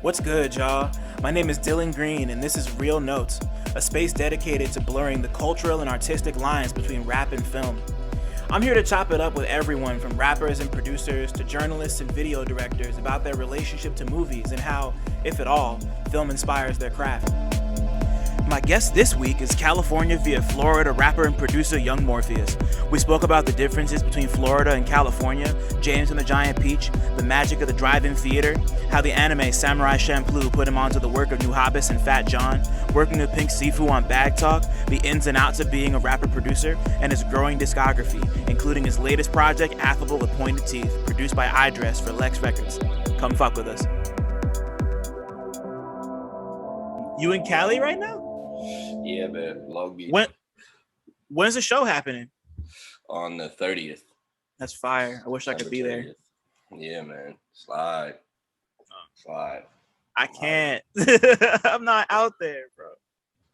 What's good, y'all? My name is Dylan Green, and this is Real Notes, a space dedicated to blurring the cultural and artistic lines between rap and film. I'm here to chop it up with everyone from rappers and producers to journalists and video directors about their relationship to movies and how, if at all, film inspires their craft. My guest this week is California via Florida rapper and producer Yungmorpheus. We spoke about the differences between Florida and California, James and the Giant Peach, the magic of the drive-in theater, how the anime Samurai Champloo put him onto the work of Nujabes and Fat Jon, working with Pink Siifu on Bag Talk, the ins and outs of being a rapper-producer, and his growing discography, including his latest project, Affable With Pointed Teeth, produced by Eyedress for Lex Records. Come fuck with us. You in Cali right now? Yeah, man. Long Beach. When's the show happening? On the 30th. That's fire. I wish I could be there. Yeah, man. Slide. I can't. I'm not out there, bro.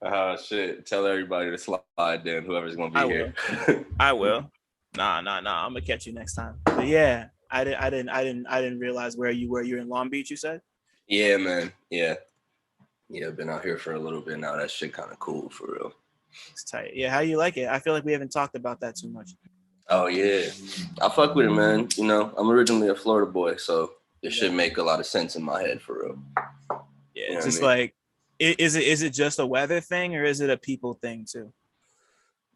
Oh shit. Tell everybody to slide then, whoever's gonna be here. I will. Nah. I'm gonna catch you next time. But yeah, I didn't realize where you were. You're in Long Beach, you said? Yeah, man. Yeah, I've been out here for a little bit now. That shit kind of cool for real. It's tight. Yeah, how you like it? I feel like we haven't talked about that too much. Oh yeah, I fuck with it, man. You know, I'm originally a Florida boy, so it should make a lot of sense in my head for real. Yeah, it's just like, is it just a weather thing or is it a people thing too,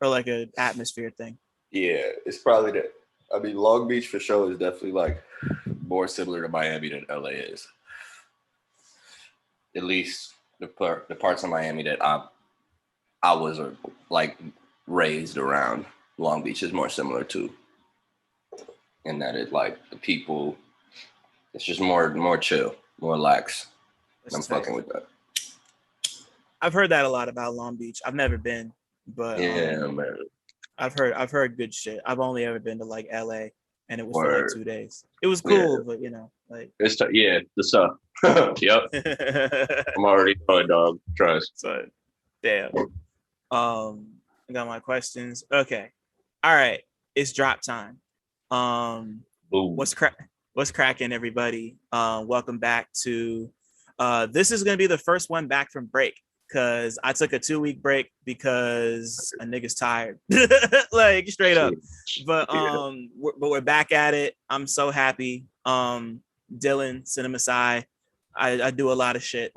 or like an atmosphere thing? Yeah, it's probably that. I mean, Long Beach for sure is definitely like more similar to Miami than LA is. At least the parts of Miami that I was like raised around. Long Beach is more similar to, in that it like the people, it's just more chill, more lax. I'm fucking with that. I've heard that a lot about Long Beach. I've never been, but yeah, man. I've heard good shit. I've only ever been to like LA, and it was for like 2 days. It was cool, but you know, like it's the stuff. Yep. I'm already going, dog. Trust. So, damn. I got my questions. Okay. All right. It's drop time. What's cracking, everybody? Welcome back to. This is gonna be the first one back from break because I took a 2-week break because a nigga's tired, like straight up. But we're back at it. I'm so happy. Dylan, CineMasai. I do a lot of shit.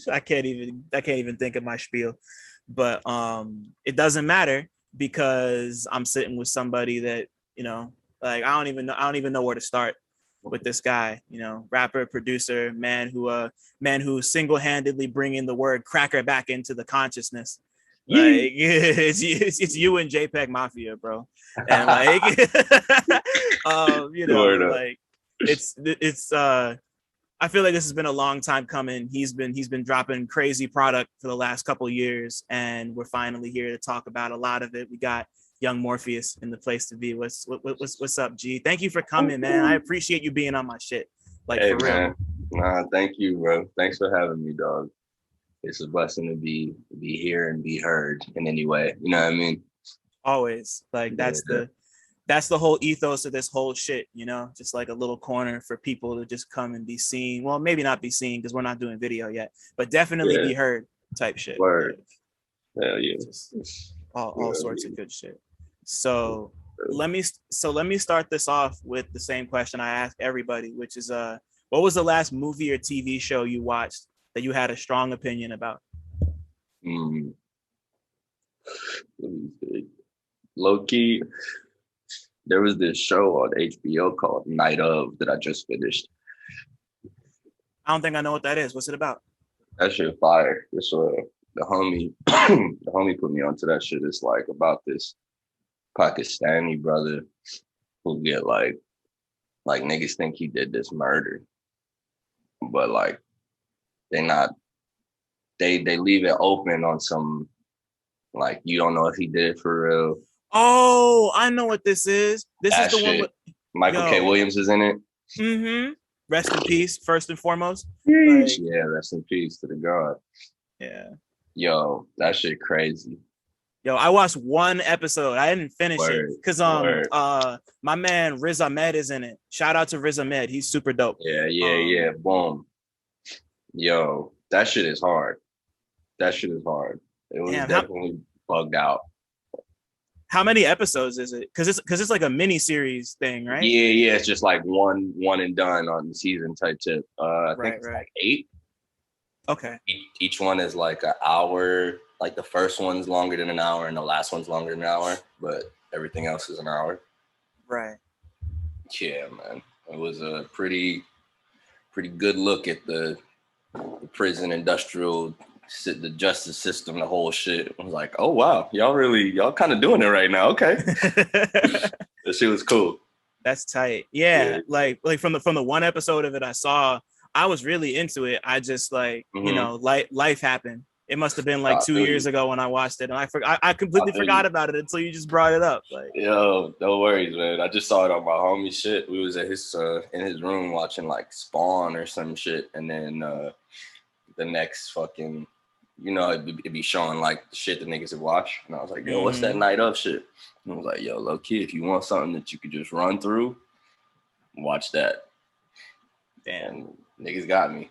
I can't even think of my spiel, but it doesn't matter because I'm sitting with somebody that, you know, like I don't even know where to start with this guy, you know, rapper, producer, man who single-handedly bringing the word cracker back into the consciousness. Like it's you and JPEG Mafia, bro. And like you know, like it's I feel like this has been a long time coming. He's been dropping crazy product for the last couple of years, and we're finally here to talk about a lot of it. We got Yungmorpheus in the place to be. What's up, G? Thank you for coming, man. I appreciate you being on my shit. Like, hey, for real. Man. Nah, thank you, bro. Thanks for having me, dog. It's a blessing to be here and be heard in any way. You know what I mean? Always. Like that's the whole ethos of this whole shit, you know, just like a little corner for people to just come and be seen. Well, maybe not be seen because we're not doing video yet, but definitely be heard type shit. Word. Hell yeah. All sorts of good shit. So let me start this off with the same question I ask everybody, which is what was the last movie or TV show you watched that you had a strong opinion about? Low key, there was this show on HBO called Night Of that I just finished. I don't think I know what that is. What's it about? That shit fire. It's the homie put me onto that shit. It's like about this Pakistani brother who get like niggas think he did this murder, but like they leave it open on some, like, you don't know if he did it for real. Oh, I know what this is. This is the one with Michael K. Williams is in it. Mm-hmm. Rest in peace, first and foremost. Like, yeah, rest in peace to the God. Yeah. Yo, that shit crazy. Yo, I watched one episode. I didn't finish it because my man Riz Ahmed is in it. Shout out to Riz Ahmed. He's super dope. Yeah. Boom. Yo, that shit is hard. That shit is hard. It was definitely bugged out. How many episodes is it? Because it's like a mini series thing, right? Yeah. It's just like one and done on the season type tip. I think it's like 8. Okay. Each one is like an hour. Like the first one's longer than an hour, and the last one's longer than an hour. But everything else is an hour. Right. Yeah, man. It was a pretty good look at the prison industrial, the justice system, the whole shit. I was like, oh wow, y'all kind of doing it right now. Okay. That shit was cool. That's tight. Yeah. Like from the one episode of it I saw, I was really into it. I just you know, life happened. It must have been like 2 years ago when I watched it, and I completely forgot about it until you just brought it up. Like, yo, no worries, man. I just saw it on my homie shit. We was at his in his room watching like Spawn or some shit, and then the next fucking, you know, it'd be showing like the shit the niggas would watch, and I was like, yo, what's that night of shit? And I was like, yo, low key, if you want something that you could just run through, watch that. Damn, and niggas got me.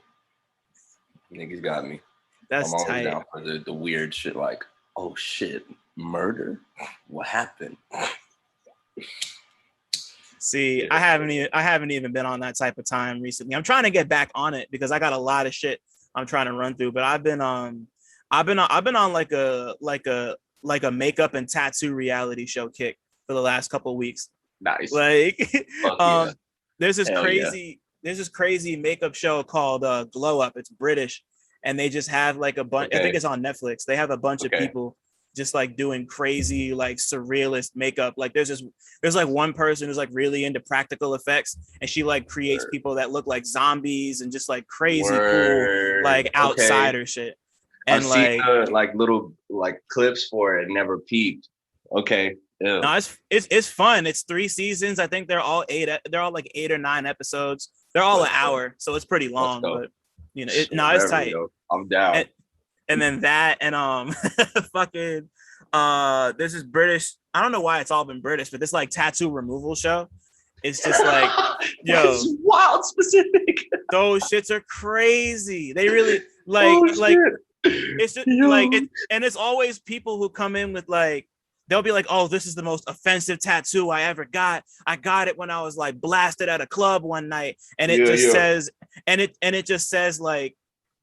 That's I'm always tight. down for the weird shit, like, oh shit, murder? What happened? See, yeah. I haven't even been on that type of time recently. I'm trying to get back on it because I got a lot of shit I'm trying to run through. But I've been on like a makeup and tattoo reality show kick for the last couple of weeks. Nice. Like, yeah. There's this crazy makeup show called Glow Up. It's British. And they just have like a bunch, I think it's on Netflix. They have a bunch of people just like doing crazy, like surrealist makeup. Like there's like one person who's like really into practical effects, and she like creates people that look like zombies and just like crazy cool, like outsider shit. And I've seen like little like clips for it, never peeped. Okay. Ew. No, it's fun. It's 3 seasons. I think they're all like 8 or 9 episodes. They're all an hour, so it's pretty long, but you know, it's tight. I'm down. And then that and fucking there's this British, I don't know why it's all been British, but this like tattoo removal show. It's just like, yo, it's wild specific. Those shits are crazy. They really like it's just like it, and it's always people who come in with like, they'll be like, oh, this is the most offensive tattoo I ever got. I got it when I was like blasted at a club one night. And it says, and it just says like,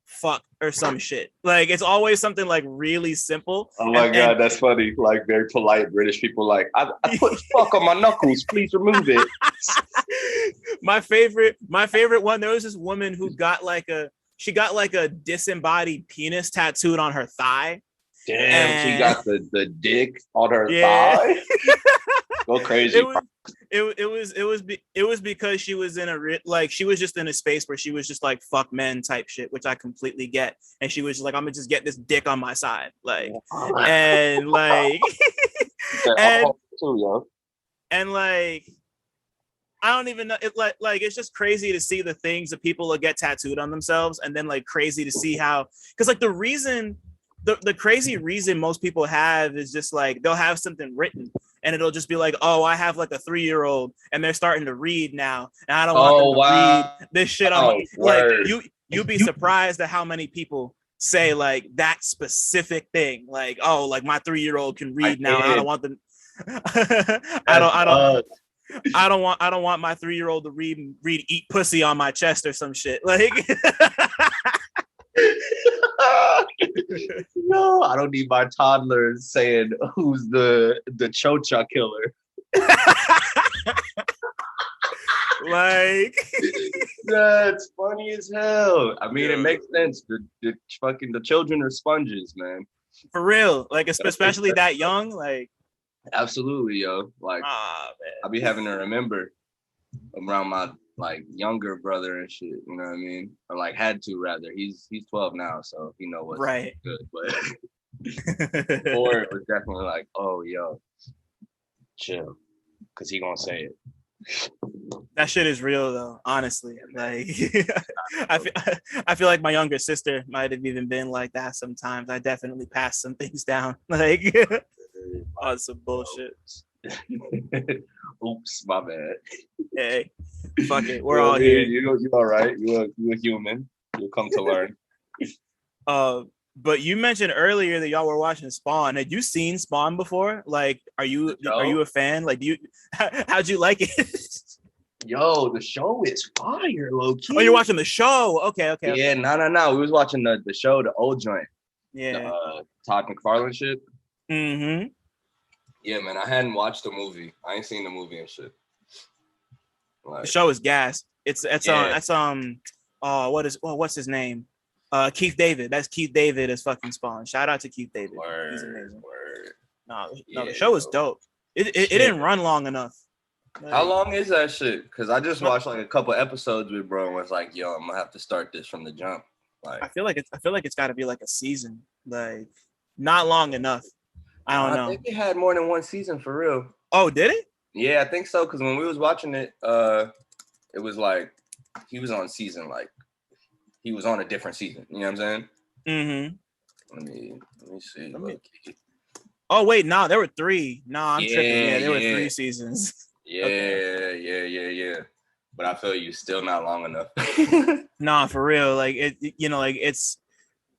fuck or some shit. Like it's always something like really simple. Oh my God, that's funny. Like very polite British people like, I put fuck on my knuckles, please remove it. My favorite one, there was this woman who got like a disembodied penis tattooed on her thigh. Damn, she got the dick on her thigh. Go crazy. It was because she was in she was just in a space where she was just like fuck men type shit, which I completely get. And she was just like, I'm gonna just get this dick on my side, like, and like, and like, I don't even know it. Like it's just crazy to see the things that people will get tattooed on themselves, and then like crazy to see how, because like the crazy reason most people have is just like they'll have something written and it'll just be like, oh, I have like a 3-year-old and they're starting to read now, and I don't want them to read this shit on like you'd be surprised at how many people say like that specific thing, like, oh, like my 3-year-old can read now, and I don't want them I don't want my 3-year-old to read eat pussy on my chest or some shit, like. No, I don't need my toddler saying who's the chocha killer. Like, that's funny as hell. I mean, it makes sense. The children are sponges, man. For real, like especially that young, like. Absolutely, yo. Like, I be having to remember around my like younger brother and shit, you know what I mean? Or like had to, rather. He's 12 now, so he know what's good. But before it was definitely like, oh yo, chill, because he gonna say it. That shit is real though, honestly. Like I feel like my younger sister might have even been like that sometimes. I definitely passed some things down. Like on some bullshit. Oops, my bad. Hey, fuck it. We're all here. You all right. You a human. You're come to learn. But you mentioned earlier that y'all were watching Spawn. Had you seen Spawn before? Like, are you a fan? Like, how'd you like it? Yo, the show is fire, low key. Oh, you're watching the show? Okay. Yeah, no. We was watching the show, the old joint. Yeah. The, Todd McFarlane shit. Mm-hmm. Yeah, man. I hadn't watched the movie. I ain't seen the movie and shit. Like, the show is gas. It's what's his name? Keith David. That's Keith David as fucking Spawn. Shout out to Keith David. He's amazing. No, the show is dope. It didn't run long enough. How long is that shit? Because I just watched like a couple episodes with bro and was like, yo, I'm gonna have to start this from the jump. Like, I feel like it's got to be like a season, like not long enough. I don't know. I think it had more than one season for real. Oh, did it? Yeah, I think so. Because when we was watching it, it was like he was on season, like he was on a different season. You know what I'm saying? Mm-hmm. Let me see. Oh wait, no, there were 3. No, I'm tripping. Yeah, there were 3 seasons. Yeah, okay. yeah. But I feel you still not long enough. Nah, for real. Like it's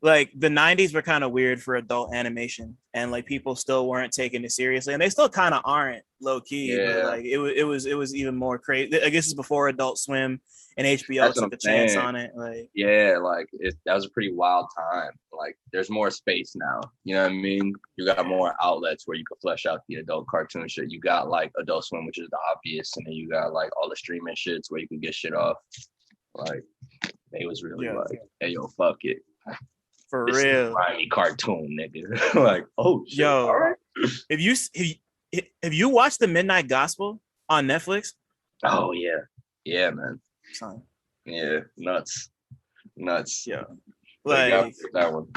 like the 90s were kind of weird for adult animation, and like people still weren't taking it seriously, and they still kind of aren't, low key. Yeah. But like it was even more crazy. I guess it's before Adult Swim and HBO took a chance on it. Like, yeah, like that was a pretty wild time. Like, there's more space now. You know what I mean? You got more outlets where you can flesh out the adult cartoon shit. You got like Adult Swim, which is the obvious, and then you got like all the streaming shits where you can get shit off. Like, they was really like, hey, yo, fuck it. For this real, is a grimy cartoon, nigga. Like, oh shit. Yo, all right. Have you watched The Midnight Gospel on Netflix? Oh yeah, man. Son. Yeah, nuts. Yeah, like that one.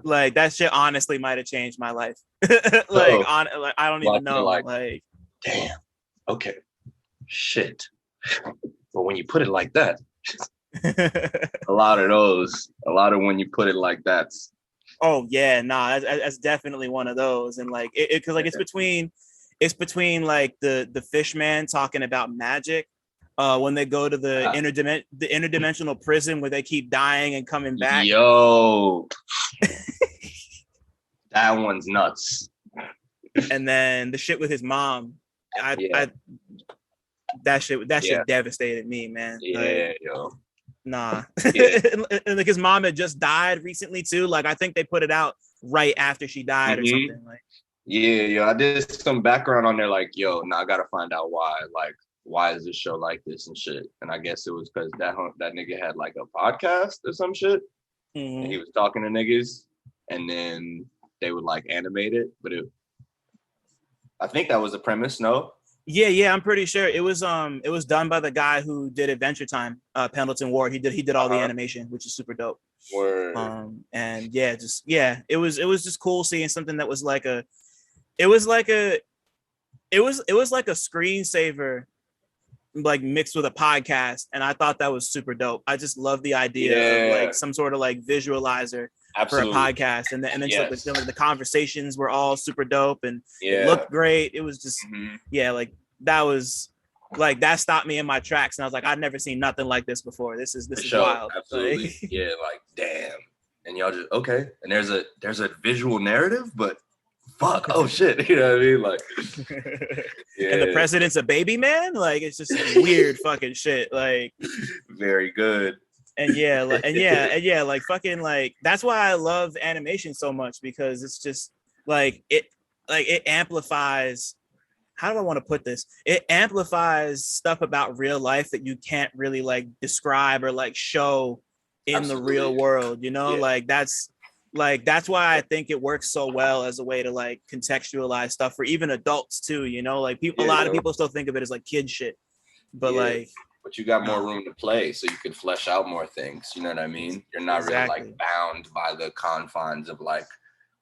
Like that shit honestly might have changed my life. Like I don't even know. Like, damn. Okay. Shit. But when you put it like that, a lot of when you put it like that. Oh yeah, nah, that's definitely one of those. And like because like it's between like the fish man talking about magic when they go to the interdimensional prison where they keep dying and coming back. Yo, that one's nuts. And then the shit with his mom, that shit devastated me, man. Yeah, like, yo. Nah. And like his mom had just died recently too. Like I think they put it out right after she died or something. Like, yeah, I did some background on there. Like, yo, I gotta find out why. Like, why is this show like this and shit? And I guess it was because that nigga had like a podcast or some shit, and he was talking to niggas, and then they would like animate it. But I think that was the premise. No. Yeah, I'm pretty sure it was done by the guy who did Adventure Time, Pendleton Ward. He did all the animation, which is super dope. Word. And it was just cool seeing something that was like a screensaver, like mixed with a podcast, and I thought that was super dope. I just love the idea of like some sort of like visualizer. Absolutely. For a podcast, and then the conversations were all super dope, and it looked great. It was just like that was like that stopped me in my tracks, and I was like, I've never seen nothing like this before. This is wild. Absolutely. Like, like damn. And y'all just okay. And there's a visual narrative, but fuck, oh shit, you know what I mean? Like, and the president's a baby man. Like, it's just weird fucking shit. Like, very good. And like fucking like that's why I love animation so much, because it's just like it amplifies. How do I want to put this? It amplifies stuff about real life that you can't really like describe or like show in the real world, you know? Like that's why I think it works so well as a way to like contextualize stuff for even adults too, you know? Like a lot of people still think of it as like kid shit, but like. But you got more room to play, so you can flesh out more things. You know what I mean? You're not really like bound by the confines of like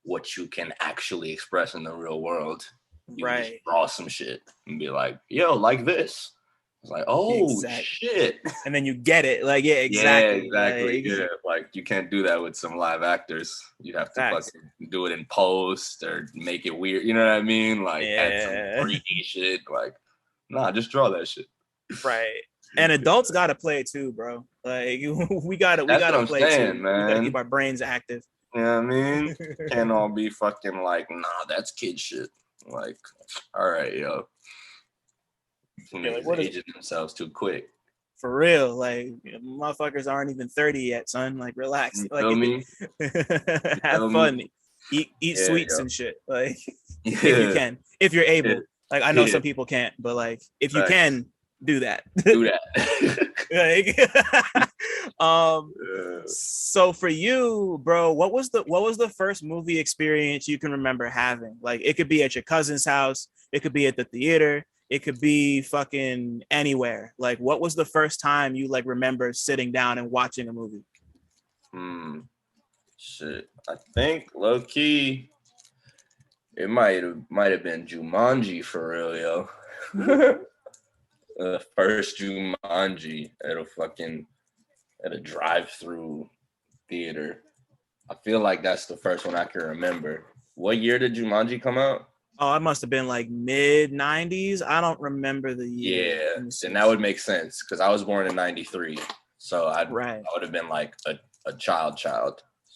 what you can actually express in the real world. You can just draw some shit and be like, yo, like this. It's like, oh shit. And then you get it. Like, exactly. Like you can't do that with some live actors. You'd have to fucking do it in post or make it weird. You know what I mean? Like add some 3D shit. Like, nah, just draw that shit. Right. And adults gotta play too, bro. Like we gotta play saying, too. Man. We gotta keep our brains active. You know what I mean? Can't all be fucking like, nah, that's kid shit. Like, all right, yo. Like, aging themselves too quick. For real, like motherfuckers aren't even 30 yet, son. Like, relax. You like, feel me? Have fun. Eat sweets and shit. Like, if you can, if you're able. Like, I know some people can't, but like, if you can, do that. Do that. So for you, bro, what was the first movie experience you can remember having? Like, it could be at your cousin's house, it could be at the theater, it could be fucking anywhere. Like, what was the first time you like remember sitting down and watching a movie? Shit, I think low key, it might have been Jumanji for real, yo. The first Jumanji at a drive-through theater. I feel like that's the first one I can remember. What year did Jumanji come out? Oh, it must have been like mid 90s. I don't remember the year. Yeah, then that would make sense because I was born in 93. So I would have been like a child.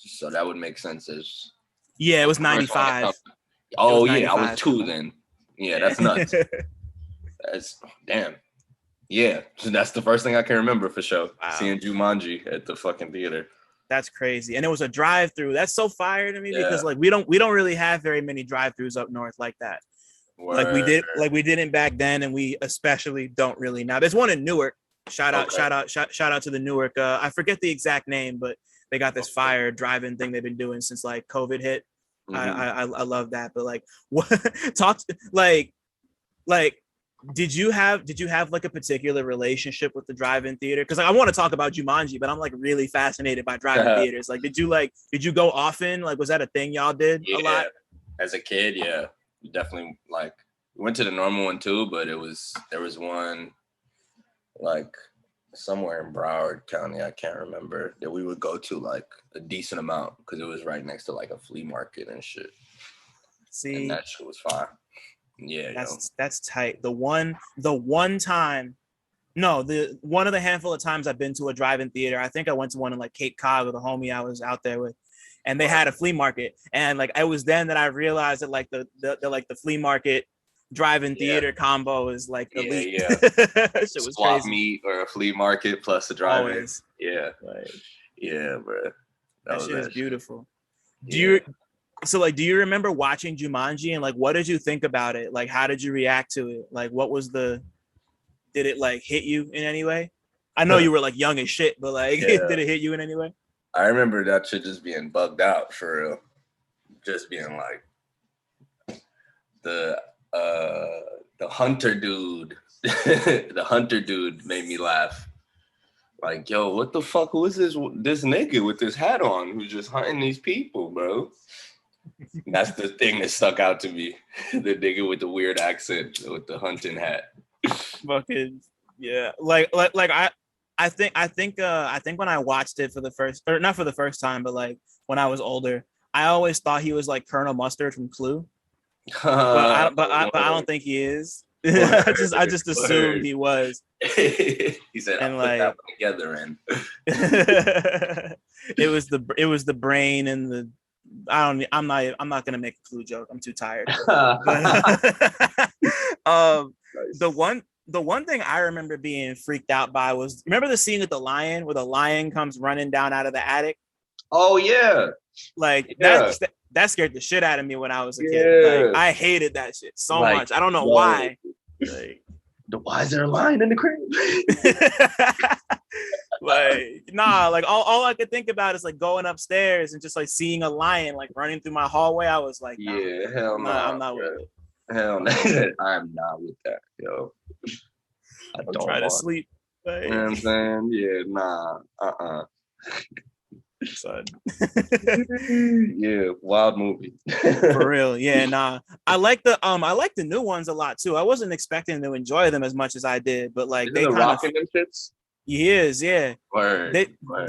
So that would make sense as... Yeah, it was 95. Oh, yeah, I was 2 then. Yeah, that's nuts. That's... Damn. Yeah, so that's the first thing I can remember for sure. Wow. Seeing Jumanji at the fucking theater. That's crazy. And it was a drive-through. That's so fire to me because like we don't really have very many drive-throughs up north like that. Word. Like we didn't back then, and we especially don't really now. There's one in Newark. Shout out to the Newark. I forget the exact name, but they got this fire drive-in thing they've been doing since like COVID hit. Mm-hmm. I love that. But like what did you have like a particular relationship with the drive-in theater? Because like, I want to talk about Jumanji, but I'm like really fascinated by drive-in theaters. Like, did you go often? Like, was that a thing y'all did a lot? As a kid, yeah, definitely. Like, we went to the normal one too, but there was one like somewhere in Broward County, I can't remember, that we would go to like a decent amount because it was right next to like a flea market and shit. See, and that shit was fine. Yeah, that's tight. One of the handful of times I've been to a drive-in theater, I think I went to one in like Cape Cod with a homie I was out there with, and they had a flea market, and like it was then that I realized that like the flea market drive-in theater combo is like elite. Yeah. Shit was swap crazy. Meet or a flea market plus a drive-in. Always. Yeah, bro. That shit is beautiful. Do you remember watching Jumanji and like what did you think about it? Like how did you react to it? Like did it like hit you in any way? I know you were like young as shit, but like did it hit you in any way? I remember that shit just being bugged out for real. Just being like the hunter dude. The hunter dude made me laugh. Like, yo, what the fuck? Who is this nigga with this hat on who's just hunting these people, bro? That's the thing that stuck out to me. The nigga with the weird accent with the hunting hat. Fucking yeah. I think when I watched it for the first, or not for the first time, but like when I was older, I always thought he was like Colonel Mustard from Clue. But I don't think he is. I just assumed he was. He said, "I put that one together," and it was the brain and the. I'm not gonna make a Clue joke. I'm too tired. The one thing I remember being freaked out by was, remember the scene with the lion where the lion comes running down out of the attic? Oh yeah. Like that scared the shit out of me when I was a kid. Like, I hated that shit so much. I don't know why. Like, why is there a lion in the crib? Like, nah, like all I could think about is like going upstairs and just like seeing a lion like running through my hallway. I was like, nah, hell no. I'm not with it. Hell no. I'm not with that, yo. I'm trying to sleep. Like, you know what I'm saying? Yeah, nah. Son. Yeah, wild movie. For real. Yeah, nah. I like the new ones a lot too. I wasn't expecting to enjoy them as much as I did, but like they kind of them shits. He is, yeah. Word. They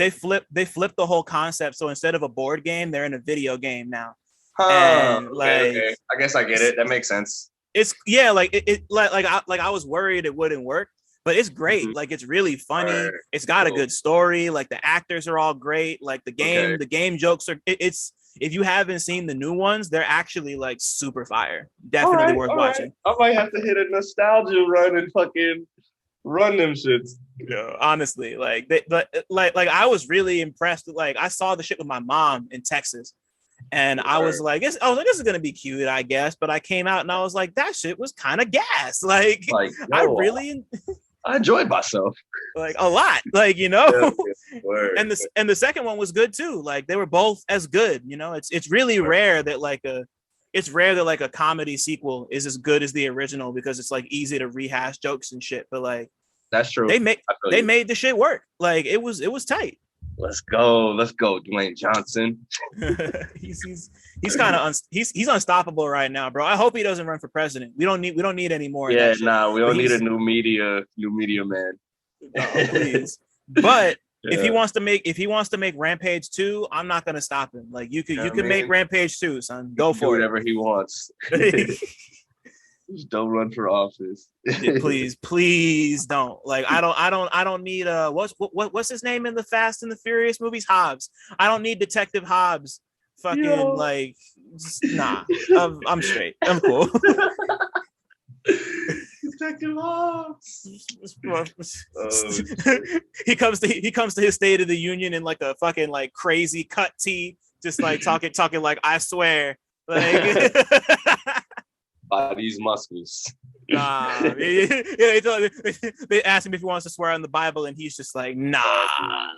flipped the whole concept. So instead of a board game, they're in a video game now. And okay. I guess I get it. That makes sense. It's like I was worried it wouldn't work, but it's great. Like it's really funny. It's got a good story. Like the actors are all great. Like the game jokes are. It's if you haven't seen the new ones, they're actually like super fire. Definitely worth watching. I might have to hit a nostalgia run and fucking run them shits. Yeah, honestly, like I was really impressed. Like I saw the shit with my mom in Texas, and I was like, this is gonna be cute, I guess. But I came out and I was like, that shit was kind of gas. Like I enjoyed myself like a lot. Like and the second one was good too. Like they were both as good. It's really rare that like a comedy sequel is as good as the original because it's like easy to rehash jokes and shit. But like that's true. They made the shit work. Like it was tight. Let's go, Dwayne Johnson. he's kind of he's unstoppable right now, bro. I hope he doesn't run for president. We don't need any more. Yeah, we don't need a new media man. Please. But if he wants to make Rampage 2, I'm not gonna stop him. Like you can make Rampage 2, son. Go for whatever he wants. Just don't run for office. Yeah, please don't. Like I don't need what's his name in the Fast and the Furious movies? Hobbs. I don't need Detective Hobbs. Fucking like nah. I'm straight. I'm cool. Detective Hobbs. He comes to his State of the Union in like a fucking like crazy cut tee, just like talking like I swear. Like by these muscles. Nah. They asked him if he wants to swear on the Bible, and he's just like, nah.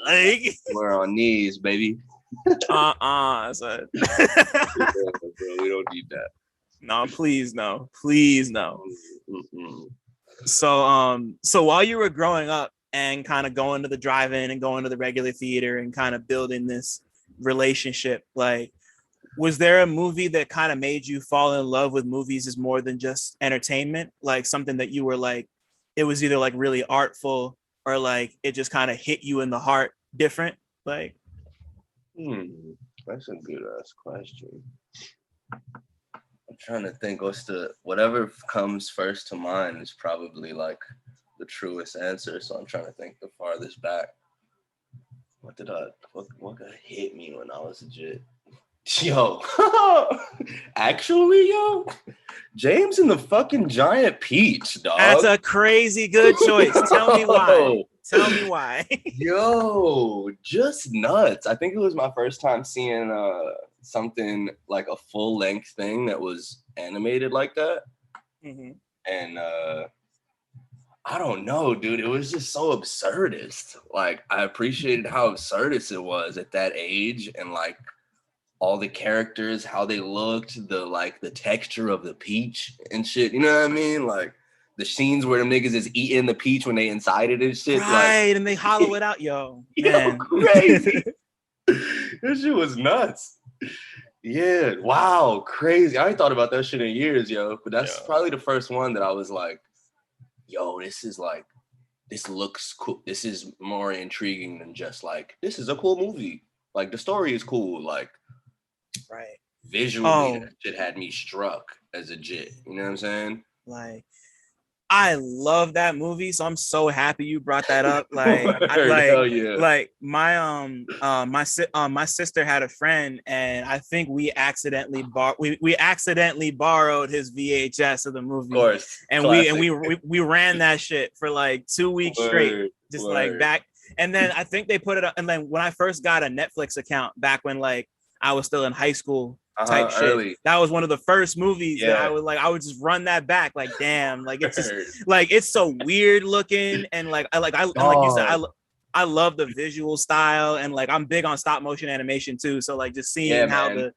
Like we're on knees, baby. So. We don't need that. No, please no. Mm-hmm. So while you were growing up and kind of going to the drive-in and going to the regular theater and kind of building this relationship, like, was there a movie that kind of made you fall in love with movies as more than just entertainment? Like something that you were like, it was either like really artful or like it just kind of hit you in the heart different? Like, that's a good ass question. I'm trying to think whatever comes first to mind is probably like the truest answer. So I'm trying to think the farthest back. What hit me when I was a kid? Yo, actually, James and the fucking Giant Peach, dog. That's a crazy good choice. Tell me why. Yo, just nuts. I think it was my first time seeing something like a full length thing that was animated like that. Mm-hmm. And I don't know, dude. It was just so absurdist. Like I appreciated how absurdist it was at that age, and like all the characters, how they looked, the texture of the peach and shit. You know what I mean? Like the scenes where them niggas is eating the peach when they inside it and shit. Right, like, and they hollow it out, man. Crazy. This shit was nuts. Yeah, wow, crazy. I ain't thought about that shit in years, yo. But that's probably the first one that I was like, yo, this looks cool. This is more intriguing than just like, this is a cool movie. Like the story is cool. Like, right. Visually, that shit had me struck as a jit. You know what I'm saying? Like, I love that movie, so I'm so happy you brought that up. Like, my sister had a friend, and I think we accidentally borrowed his VHS of the movie. Of course, and we ran that shit for like 2 weeks straight, just like back. And then I think they put it up. And then when I first got a Netflix account back when like I was still in high school type shit, early. That was one of the first movies that I would just run that back. Like, damn, like it's just like, it's so weird looking. And like like you said, I love the visual style, and like I'm big on stop motion animation too. So like just seeing how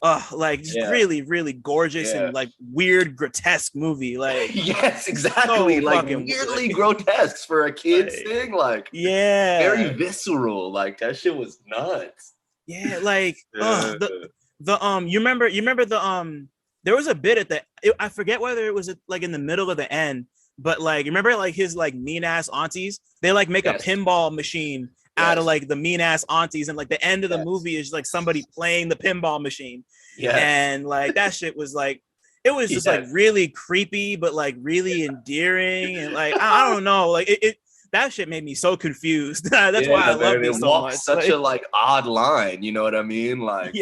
really, really gorgeous and like weird, grotesque movie. Like, yes, exactly. So like weirdly grotesque for a kid's thing. Like, very visceral. Like that shit was nuts. Yeah, like you remember the there was a bit at I forget whether it was like in the middle of the end, but like you remember like his like mean ass aunties, they like make a pinball machine out of like the mean ass aunties, and like the end of the movie is like somebody playing the pinball machine. Yeah, and like that shit was like, it was just like really creepy, but like really endearing, and like I don't know, like it that shit made me so confused. That's why I love it so much. Such a like odd line, you know what I mean? Like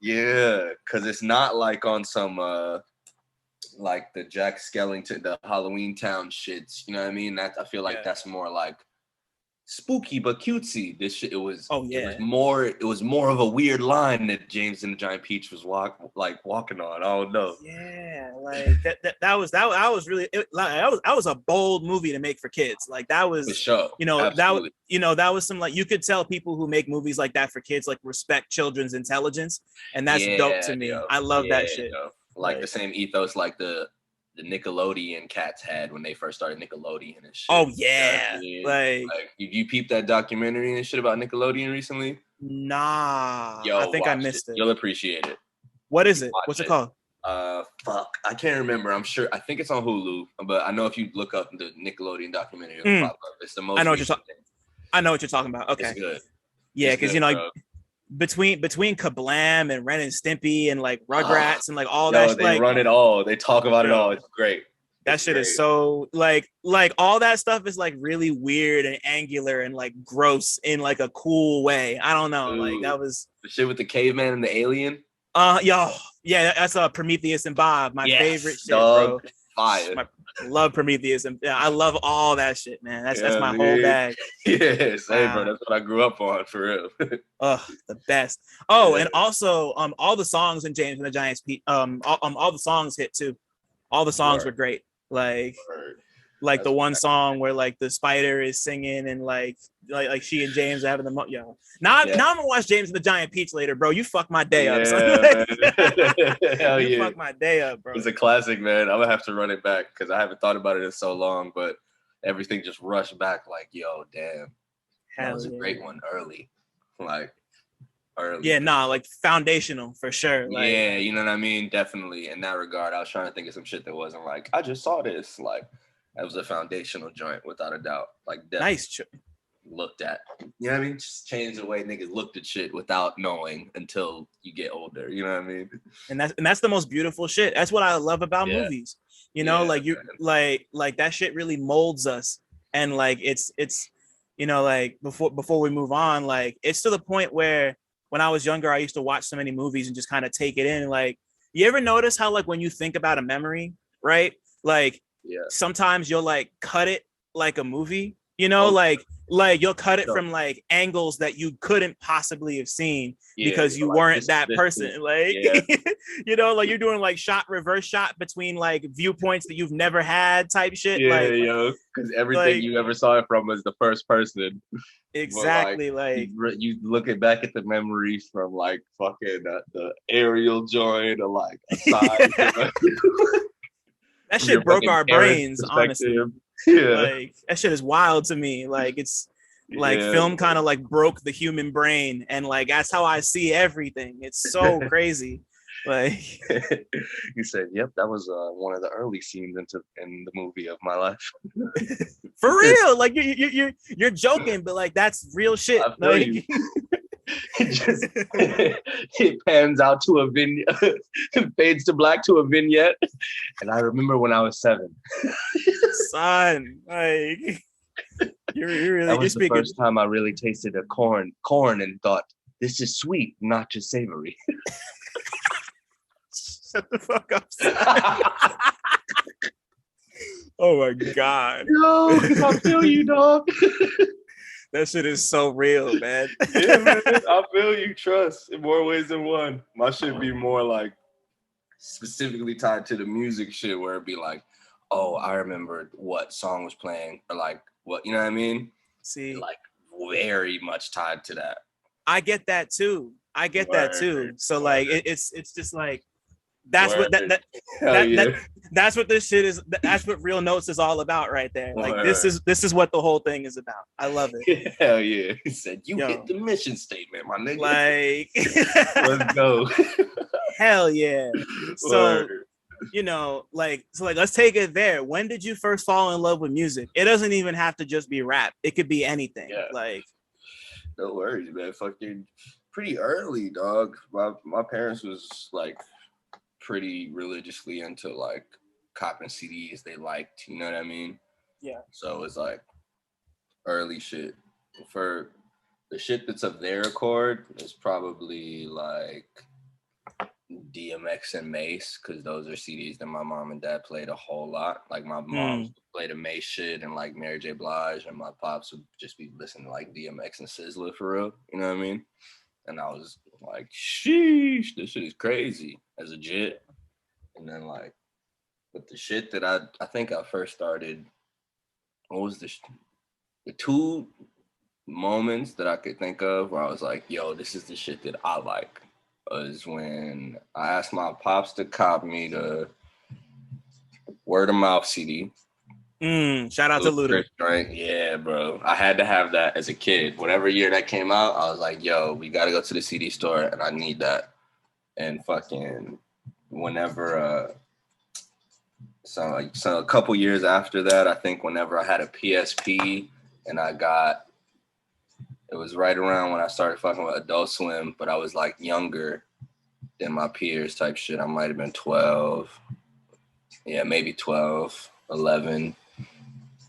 yeah, because it's not like on some like the Jack Skellington, the Halloween Town shits, you know what I mean? That I feel like that's more like spooky but cutesy. This shit, it was more of a weird line that James and the Giant Peach was walking on. I don't know. Yeah, like that was really that was a bold movie to make for kids. Like that was, for sure. That was some, like, you could tell people who make movies like that for kids like respect children's intelligence, and that's dope to me. I love that shit. Like the same ethos like the Nickelodeon cats had when they first started Nickelodeon and shit. Oh yeah, you know, like you peeped that documentary and shit about Nickelodeon recently? Nah, I think I missed it. You'll appreciate it. What is it? What's it called? Fuck, I can't remember. I think it's on Hulu, but I know if you look up the Nickelodeon documentary, it'll pop up. It's the most. I know what you're talking about. Okay, it's good. Yeah, because like between Kablam and Ren and Stimpy and like Rugrats and like all that, they run it all. They talk about it all. It's great. That shit is so like all that stuff is like really weird and angular and like gross in like a cool way. I don't know. Like that was the shit with the caveman and the alien. That's Prometheus and Bob. My favorite shit, bro. Fire. Love Prometheus and I love all that shit, man. That's my whole bag. Yeah, same, bro. That's what I grew up on, for real. The best. And also all the songs in James and the Giants all the songs hit too. All the songs were great. Like the one song where like the spider is singing and like she and James are having the Now I'm gonna watch James and the Giant Peach later, bro. You fuck my day up. Hell you fuck my day up, bro. It's a classic, man. I'm gonna have to run it back because I haven't thought about it in so long, but everything just rushed back. Like, yo, damn, that was a great one early. Yeah, like foundational for sure. Like, yeah, you know what I mean? Definitely in that regard. I was trying to think of some shit that wasn't like I just saw this. Like, that was a foundational joint without a doubt. Like, nice. Looked at, you know what I mean? Just change the way niggas looked at shit without knowing until you get older. You know what I mean? And that's the most beautiful shit. That's what I love about movies. You know, like you like that shit really molds us. And like it's like before we move on, like it's to the point where when I was younger, I used to watch so many movies and just kind of take it in. Like, you ever notice how like when you think about a memory, right? Like sometimes you'll like cut it like a movie, like you'll cut it from like angles that you couldn't possibly have seen because you weren't that person. Like, like you're doing like reverse shot between like viewpoints that you've never had type shit. Because everything you ever saw it from was the first person. Exactly. Like you looking back at the memories from like fucking the aerial joint or like a side. That shit broke our brains, honestly. Like that shit is wild to me. Like it's like film kind of like broke the human brain, and like that's how I see everything. It's so crazy. Like you said, yep, that was one of the early scenes in the movie of my life. For real, like you're joking, but like that's real shit. I feel you. It pans out to a vignette, fades to black to a vignette, and I remember when I was 7. Son, like you're really. That was the first time I really tasted a corn, and thought, this is sweet, not just savory. Shut the fuck up. Oh my god. No, I feel you, dog. That shit is so real, man. Yeah, man. I feel you. Trust in more ways than one. My shit be more like specifically tied to the music shit, where it'd be like, oh, I remember what song was playing, or like what, you know what I mean? See, like very much tied to that. I get that too. So like it's just like that's what that's what this shit is. That's what Real Notes is all about right there. Like this is what the whole thing is about. I love it. Hell yeah. He said, you hit the mission statement, my nigga. Like let's go. Hell yeah. So let's take it there. When did you first fall in love with music? It doesn't even have to just be rap. It could be anything. Yeah. Like, no worries, man. Fucking pretty early, dog. My parents was like pretty religiously into like copping CDs they liked, you know what I mean? Yeah. So it's like early shit. For the shit that's of their accord, it's probably like DMX and Mace, because those are CDs that my mom and dad played a whole lot. Like my mom played a Mace shit and like Mary J. Blige, and my pops would just be listening to like DMX and SZA for real. You know what I mean? And I was like, sheesh, this shit is crazy as a jit. And then like, but the shit that I think I first started, what was the two moments that I could think of where I was like, yo, this is the shit that I like, was when I asked my pops to cop me the Word of Mouth CD. Shout out to Luda. Right? Yeah, bro. I had to have that as a kid. Whatever year that came out, I was like, yo, we got to go to the CD store and I need that. And fucking whenever, so a couple years after that, I think whenever I had a PSP and it was right around when I started fucking with Adult Swim, but I was like younger than my peers type shit. I might have been 12. Yeah, maybe 12, 11.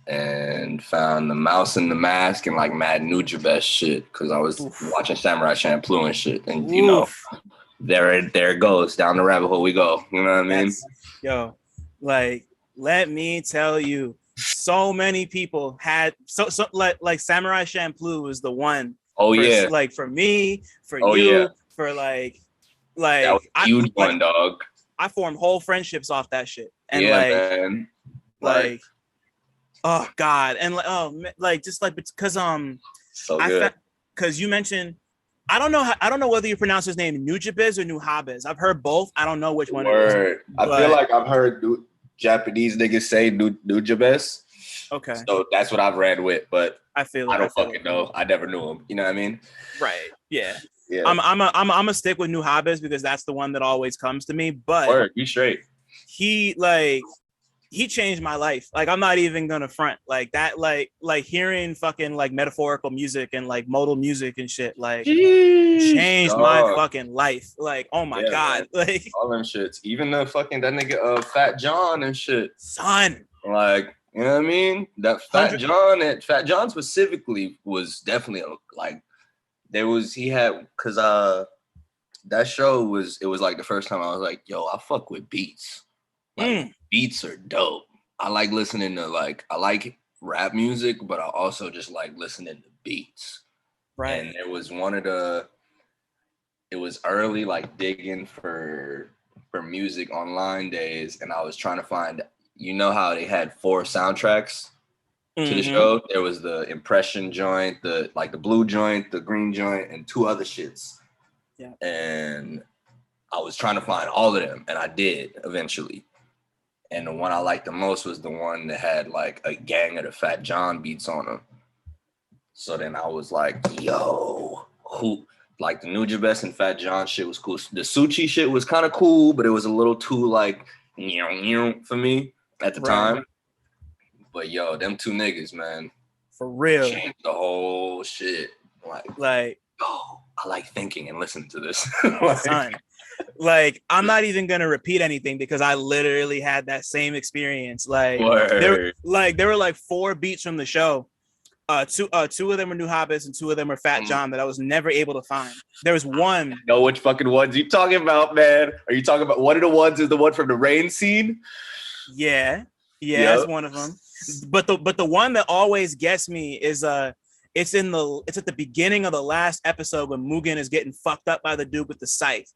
And found The Mouse and the Mask and like mad Nujabes shit because I was watching Samurai Champloo and shit. And you know, there it goes. Down the rabbit hole we go. You know what I mean? Yo, like, let me tell you, so many people had so like Samurai Champloo was the one. Oh yeah. Like for me, for you, for like that was a huge one, dog. I formed whole friendships off that shit. And man. Like oh God. And like just like because so good. Because you mentioned I don't know whether you pronounce his name Nujabes or Nujabes. I've heard both. I don't know which one it is. I feel like I've heard Japanese niggas say Nujabes. Okay. So that's what I've read with, but I don't fucking know. I never knew him. You know what I mean? Right. Yeah. Yeah. I'm a stick with Nujabes because that's the one that always comes to me. But be straight. He changed my life. Like, I'm not even gonna front like that. Like hearing fucking like metaphorical music and like modal music and shit like changed my fucking life. Like, oh my God, man. Like all them shits. Even the fucking that nigga Fat Jon and shit. Son. Like, you know what I mean? That Fat Jon specifically was definitely like because that show was like the first time I was like, yo, I fuck with beats. Like, beats are dope. I like listening to I like rap music, but I also just like listening to beats. Right. And there was it was early like digging for music online days, and I was trying to find, you know how they had 4 soundtracks to the show? There was the impression joint, the blue joint, the green joint, and 2 other shits. Yeah. And I was trying to find all of them, and I did eventually. And the one I liked the most was the one that had like a gang of the Fat Jon beats on them. So then I was like, yo, who, like the Nujabes and Fat Jon shit was cool. The Suchi shit was kind of cool, but it was a little too like, for me at the time. But yo, them 2 niggas, man. For real. Changed the whole shit. Like, oh, I like thinking and listening to this. Son. Like, I'm not even gonna repeat anything because I literally had that same experience. Like, there were like 4 beats from the show. 2 of them were Nujabes and 2 of them were Fat Jon that I was never able to find. There was one. I know which fucking ones you talking about, man. Are you talking about one of the ones is the one from the rain scene? Yeah, that's one of them. But the one that always gets me is it's at the beginning of the last episode when Mugen is getting fucked up by the dude with the scythe.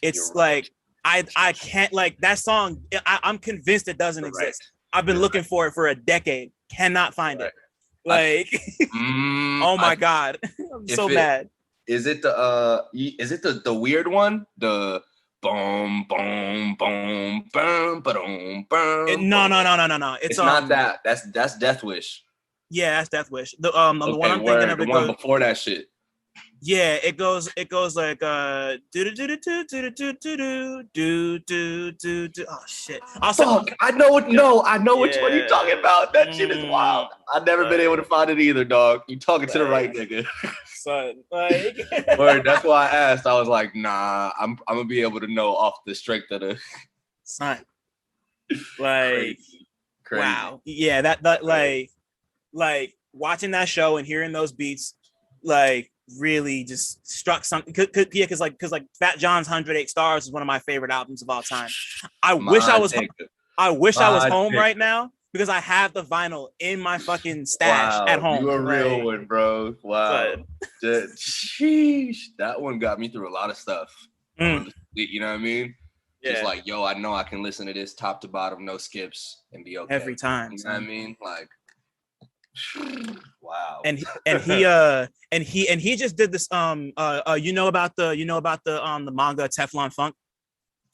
It's like I can't, like, that song. I'm convinced it doesn't exist. I've been looking for it for a decade. Cannot find it. Like, oh my God, I'm so mad. Is it the weird one? The boom boom boom boom boom boom. No. It's not that. That's Death Wish. Yeah, that's Death Wish. The one I'm thinking of. The one before that shit. Yeah, it goes like do do do do do do do do do do do do. Oh shit! Fuck, I know what. No, I know which one you're Yeah. talking about. That shit is wild. I've never been able to find it either, dog. You talking to the right nigga, son. Like, word. That's why I asked. I was like, nah, I'm gonna be able to know off the strength of the son. Like, crazy. Wow. Yeah, that like watching that show and hearing those beats, like really just struck something. Because like Fat John's 108 Stars is one of my favorite albums of all time. I wish I was home right now because I have the vinyl in my fucking stash at home. You a real one, bro. Wow. Sheesh. That one got me through a lot of stuff. You know what I mean? Yeah. Just like, yo, I know I can listen to this top to bottom, no skips, and be okay every time. You know what I mean? Like, wow. And he just did this. You know about the manga Teflon Funk.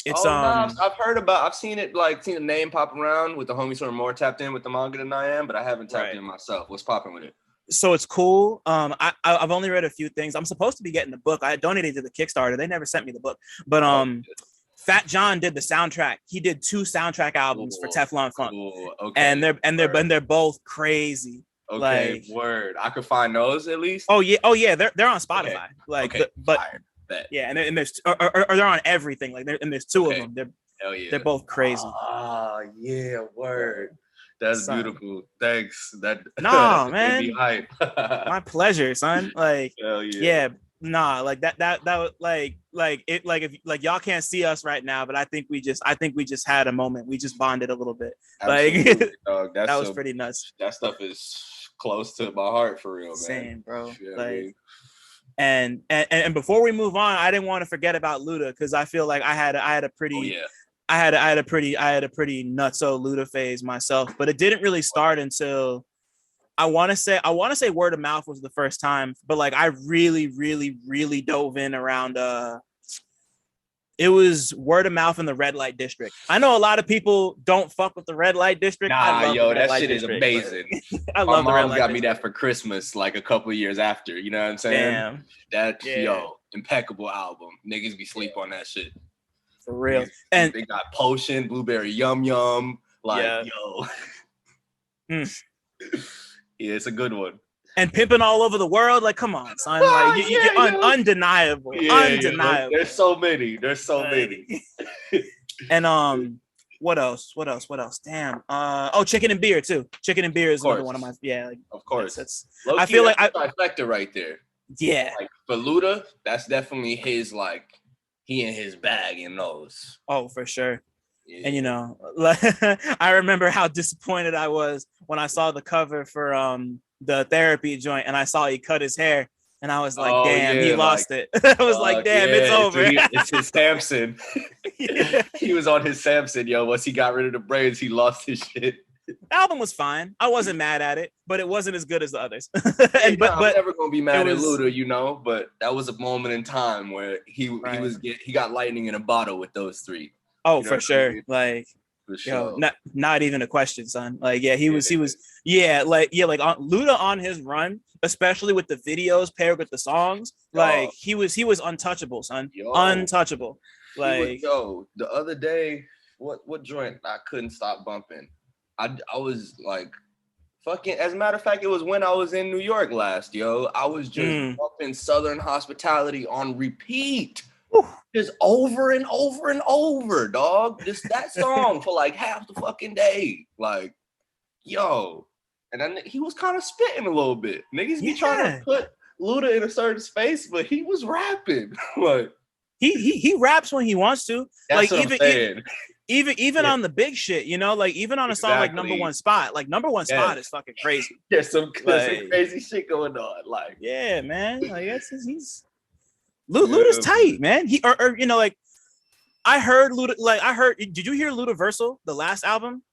It's I've seen the name pop around with the homies who are more tapped in with the manga than I am, but I haven't tapped in myself. What's popping with it? So it's cool. I've only read a few things. I'm supposed to be getting the book. I donated to the Kickstarter. They never sent me the book, but Fat Jon did the soundtrack. He did 2 soundtrack albums for Teflon Funk, okay. and they're both crazy. Okay, like, word. I could find those at least. Oh yeah, they're on Spotify. Okay. Like, but yeah, and there's or they're on everything. Like, and there's 2 of them. They're both crazy. Yeah, word. That's beautiful. Thanks. Nah, man. My pleasure, son. Like, hell yeah. Nah, like that was if y'all can't see us right now, but I think we just had a moment. We just bonded a little bit. Absolutely, dog. That was pretty nuts. That stuff is close to my heart for real, man. Same, bro. And before we move on, I didn't want to forget about Luda because I feel like I had a pretty nutso Luda phase myself, but it didn't really start until I want to say word of mouth was the first time, but like I really, really, really dove in around it was word of mouth in the red light district. I know a lot of people don't fuck with the red light district. That shit is amazing. I love my the red mom light got district. me that for Christmas like a couple of years after. You know what I'm saying? Damn. Impeccable album. Niggas be sleep on that shit. For real. And they got Potion, Blueberry Yum Yum. Yeah, it's a good one. And Pimping All Over the World, like, come on, son. Like, undeniable. Undeniable. There's so many. And what else? Damn. Chicken and Beer too. Chicken and Beer is another one of my of course. That's I feel like trifecta right there. Yeah. Like for Luda, that's definitely his he in his bag in those. Oh, for sure. Yeah. And I remember how disappointed I was when I saw the cover for the therapy joint and I saw he cut his hair and I was like, damn, he lost it. I was like, damn, it's over. It's his Samson. He was on his Samson, yo. Once he got rid of the braids, he lost his shit. The album was fine. I wasn't mad at it, but it wasn't as good as the others. I'm never gonna be mad at Luda, but that was a moment in time where he got lightning in a bottle with those 3. Oh, for sure. I mean? Like, not even a question, son. Like, yeah, he was Luda on his run, especially with the videos paired with the songs. Like, he was untouchable, son. Untouchable. Like, the other day, what joint I couldn't stop bumping. I was like, fucking. As a matter of fact, it was when I was in New York last, yo. I was just bumping Southern Hospitality on repeat. Just over and over and over, dog. Just that song for like half the fucking day. Like, yo. And then he was kind of spitting a little bit. Niggas be trying to put Luda in a certain space, but he was rapping. Like, he raps when he wants to. That's what I'm saying. Even on the big shit, like even on a song like Number One Spot, like Number One Spot is fucking crazy. There's some crazy shit going on. Like, yeah, man. Like, he's Luda's tight, man. I heard Luda. Did you hear Ludaversal, the last album?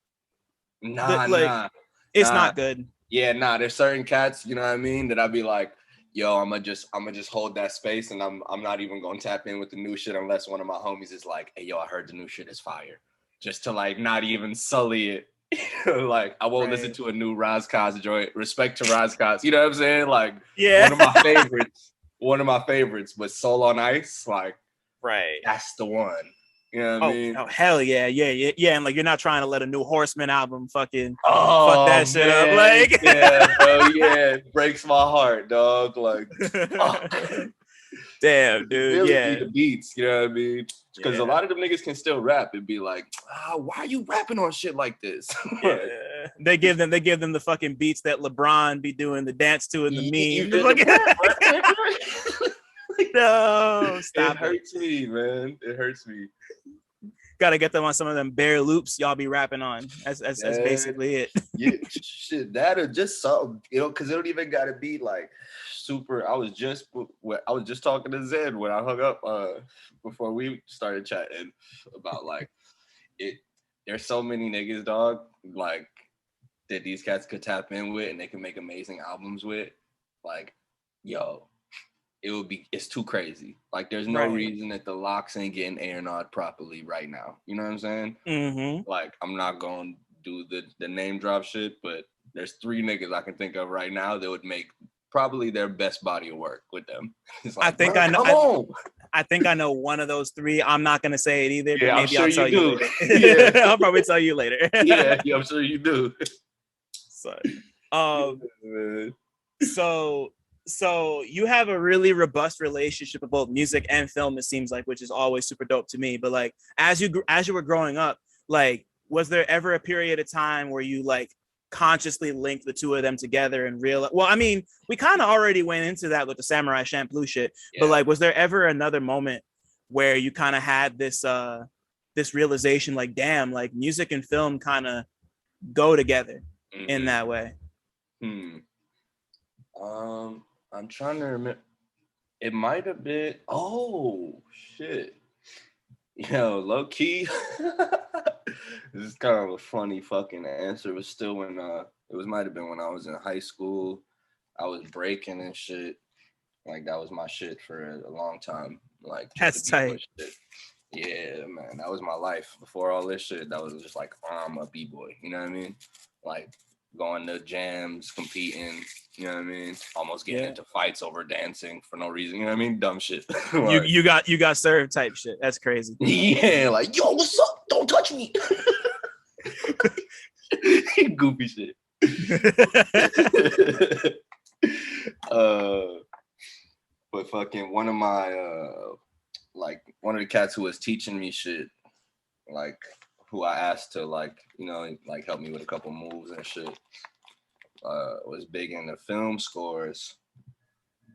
Nah. It's not good. Yeah, there's certain cats, you know what I mean, that I'd be like, yo, I'm gonna just hold that space, and I'm not even gonna tap in with the new shit unless one of my homies is like, hey, yo, I heard the new shit is fire, just to like not even sully it. Like, I won't listen to a new Razkaz joint. Respect to Razkaz, you know what I'm saying? Like, one of my favorites. one of my favorites, but Soul on Ice, like, right, that's the one. You know what I mean? Oh, hell yeah, and like you're not trying to let a new Horseman album fucking fuck Oh that shit up, man, like yeah, bro, yeah, it breaks my heart, dog. Like, damn, dude, really yeah, need the beats, you know what I mean? Because a yeah. lot of them niggas can still rap and be like, why are you rapping on shit like this? Yeah, they give them the fucking beats that LeBron be doing the dance to in the meme. No, stop it. Hurts me, man. It hurts me. Gotta get them on some of them bare loops y'all be rapping on. That's basically it. Yeah, shit, that or just something, you know, because it don't even gotta be like super. I was just talking to Zed when I hung up before we started chatting about like it. There's so many niggas, dog, like that these cats could tap in with and they can make amazing albums with. Like, yo, it's too crazy. Like, there's no reason that the Locks ain't getting A&R'd properly right now. You know what I'm saying? Mm-hmm. Like, I'm not gonna do the name drop shit, but there's 3 niggas I can think of right now that would make probably their best body of work with them. It's like, I think I know. I think I know one of those 3. I'm not gonna say it either, but maybe I'll tell you later. Yeah. I'll probably tell you later. yeah, I'm sure you do. So you have a really robust relationship with both music and film, it seems like, which is always super dope to me. But like, as you were growing up, like, was there ever a period of time where you like consciously linked the two of them together and real? Well, I mean, we kind of already went into that with the Samurai Champloo shit, but like, was there ever another moment where you kind of had this this realization, like, damn, like music and film kind of go together in that way? I'm trying to remember. It might have been. Oh shit! Yo, low key. This is kind of a funny fucking answer. It was still when might have been when I was in high school. I was breaking and shit. Like, that was my shit for a long time. Like, that's tight. Yeah, man, that was my life before all this shit. That was just like, I'm a b-boy. You know what I mean? Like, going to jams, competing, you know what I mean? Almost getting into fights over dancing for no reason, you know what I mean? Dumb shit. Like, you got served type shit. That's crazy. Yeah, like, yo, what's up? Don't touch me. Goofy shit. But fucking one of my one of the cats who was teaching me shit, like, who I asked to, like, you know, like, help me with a couple moves and shit, was big into film scores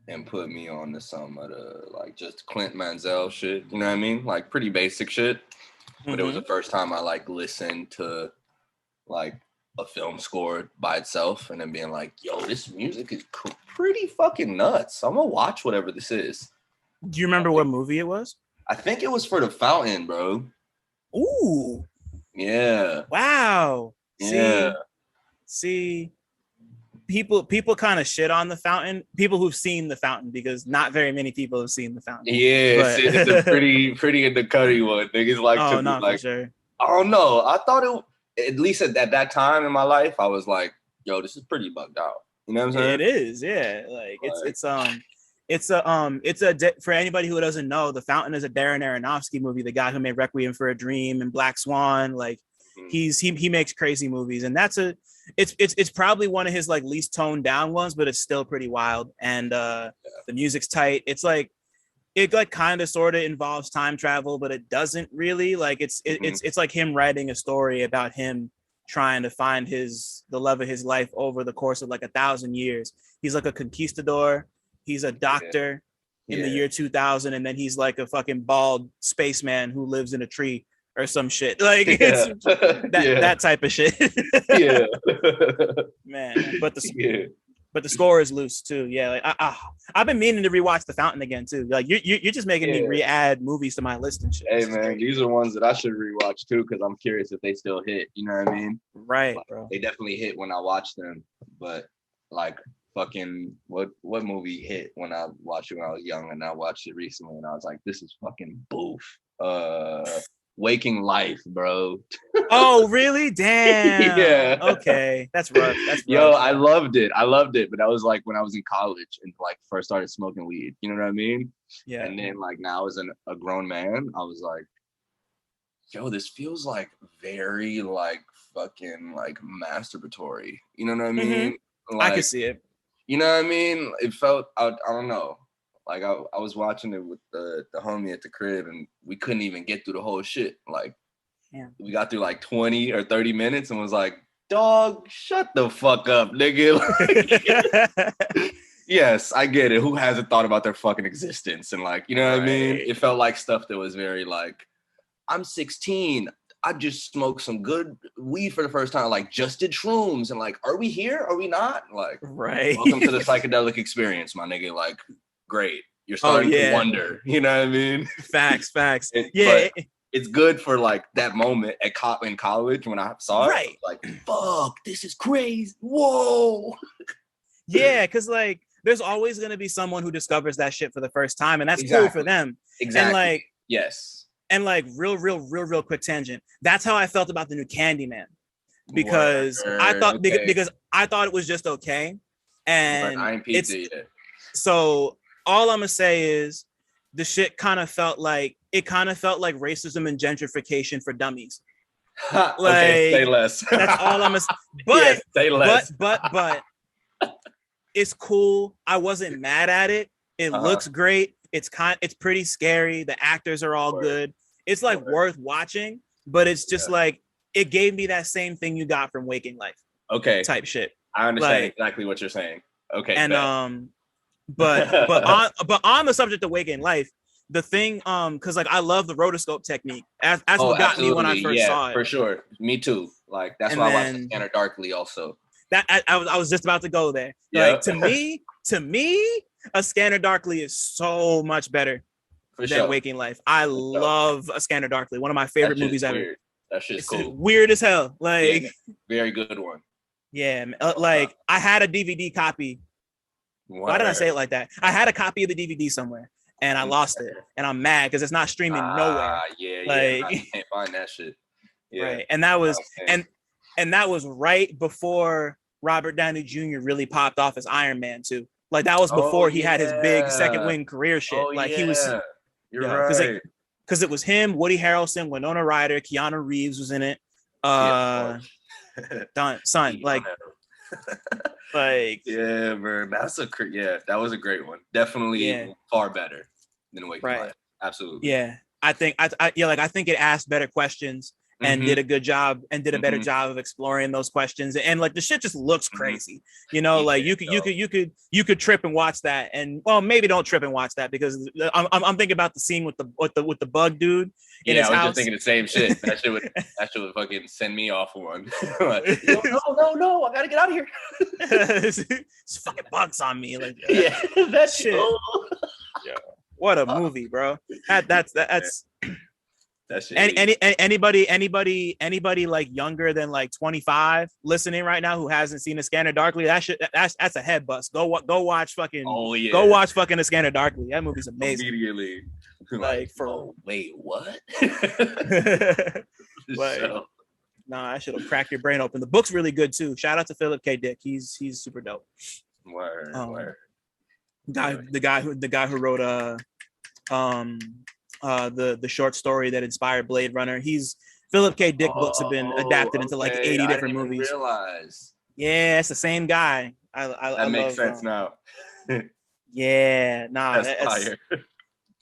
and put me on to some of the, like, just Clint Mansell shit, you know what I mean? Like, pretty basic shit. But it was the first time I, like, listened to, like, a film score by itself and then being like, yo, this music is pretty fucking nuts. I'm gonna watch whatever this is. Do you remember what movie it was? I think it was for The Fountain, bro. Ooh. Yeah. Wow. Yeah. See, people kind of shit on The Fountain. People who've seen The Fountain, because not very many people have seen The Fountain. Yeah, but it's a pretty in the cutty one. Niggas like to be like, sure. I don't know. I thought it, at least at that time in my life, I was like, yo, this is pretty bugged out. You know what I'm saying? It is, yeah. Like, for anybody who doesn't know, The Fountain is a Darren Aronofsky movie, the guy who made Requiem for a Dream and Black Swan. Like, he makes crazy movies, and it's probably one of his like least toned down ones, but it's still pretty wild. And the music's tight. It's like, it like kind of sort of involves time travel, but it doesn't really. Like, it's like him writing a story about him trying to find the love of his life over the course of like 1,000 years. He's like a conquistador. He's a doctor in the year 2000, and then he's like a fucking bald spaceman who lives in a tree or some shit. Like, it's that type of shit. Yeah, man. But the score is loose too. Yeah, like I've been meaning to rewatch The Fountain again too. Like, you're just making me re-add movies to my list and shit. Hey man, these are ones that I should rewatch too, because I'm curious if they still hit. You know what I mean? Right, like, bro. They definitely hit when I watch them. But like, fucking what movie hit when I watched it when I was young, and I watched it recently and I was like, this is fucking boof. Waking Life, bro. Oh, really? Damn. Yeah. Okay. That's rough. That's rough. Yo, I loved it. But that was like when I was in college and like first started smoking weed. You know what I mean? Yeah. And then like now as a grown man, I was like, yo, this feels like very like fucking like masturbatory. You know what I mean? Like, I can see it. You know what I mean? It felt, I don't know. Like I was watching it with the homie at the crib and we couldn't even get through the whole shit. Like we got through like 20 or 30 minutes and was like, dog, shut the fuck up, nigga. Like, yes, I get it. Who hasn't thought about their fucking existence? And like, you know what I mean? It felt like stuff that was very like, I'm 16. I just smoked some good weed for the first time. Like, just did shrooms. And like, are we here? Are we not? Like, welcome to the psychedelic experience, my nigga. Like, great. You're starting to wonder. You know what I mean? Facts. It's good for like that moment in college when I saw it. Right. Like, fuck, this is crazy. Whoa. Yeah, because like, there's always going to be someone who discovers that shit for the first time. And that's cool for them. Exactly. And like, yes. And like real quick tangent. That's how I felt about the new Candyman, because I thought because I thought it was just okay, and so all I'm gonna say is the shit kind of felt like racism and gentrification for dummies. Like, okay, say less. That's all I'm gonna. But say less. But it's cool. I wasn't mad at it. It looks great. It's pretty scary. The actors are all good. It's like worth watching, but it's just like it gave me that same thing you got from Waking Life. Okay. Type shit. I understand exactly what you're saying. Okay. And but on the subject of Waking Life, the thing because like I love the rotoscope technique. As what got me when I first saw it. For sure. Me too. Like that's why I watched The Scanner Darkly also. That I was just about to go there. Like to me, A Scanner Darkly is so much better than Waking Life. I love A Scanner Darkly. One of my favorite movies ever. That shit's cool. Weird as hell. Like very good one. Yeah, like I had a DVD copy. Why did I say it like that? I had a copy of the DVD somewhere and I lost it, and I'm mad because it's not streaming nowhere. I can't find that shit. Yeah. Right, and that was and that was right before Robert Downey Jr. really popped off as Iron Man too. Like that was before he had his big second wing career shit. He was. You're right. Because it was him, Woody Harrelson, Winona Ryder, Keanu Reeves was in it. Son, like yeah, man, that was a great one. Definitely far better than Waking Life. Absolutely. Yeah, I think I think it asked better questions and did a good job and did a better job of exploring those questions, and like the shit just looks crazy, you know. Like you could trip and watch that, and well, maybe don't trip and watch that because I'm thinking about the scene with the bug dude in his house. I was just thinking the same shit. That shit would fucking send me off one. Like, no, I gotta get out of here. It's fucking bugs on me, like that shit. Yeah, what a movie, bro. That's That shit. Anybody like younger than like 25 listening right now who hasn't seen A Scanner Darkly, that's a head bust. Go watch fucking. Go watch fucking A Scanner Darkly. That movie's amazing. Immediately. Like wait, what? Nah, I should have cracked your brain open. The book's really good too. Shout out to Philip K. Dick. He's super dope. Word. The guy who wrote the short story that inspired Blade Runner. Philip K. Dick books have been adapted into like 80 different movies. Realize. Yeah, it's the same guy. That makes sense now. Yeah, nah, that's fire.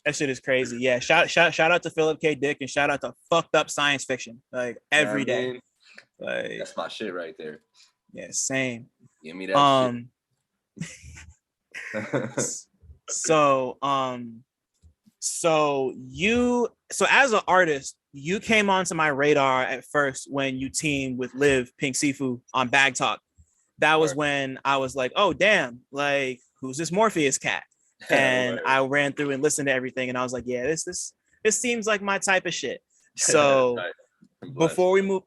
That shit is crazy. Yeah, shout out to Philip K. Dick and shout out to fucked up science fiction. Like every day. Like that's my shit right there. Yeah, same. Give me that shit. So as an artist, you came onto my radar at first when you teamed with Liv Pink Siifu on Bag Talk. That was when I was like, oh damn, like who's this Morpheus cat? And I ran through and listened to everything, and I was like, yeah, this seems like my type of shit. So before we move,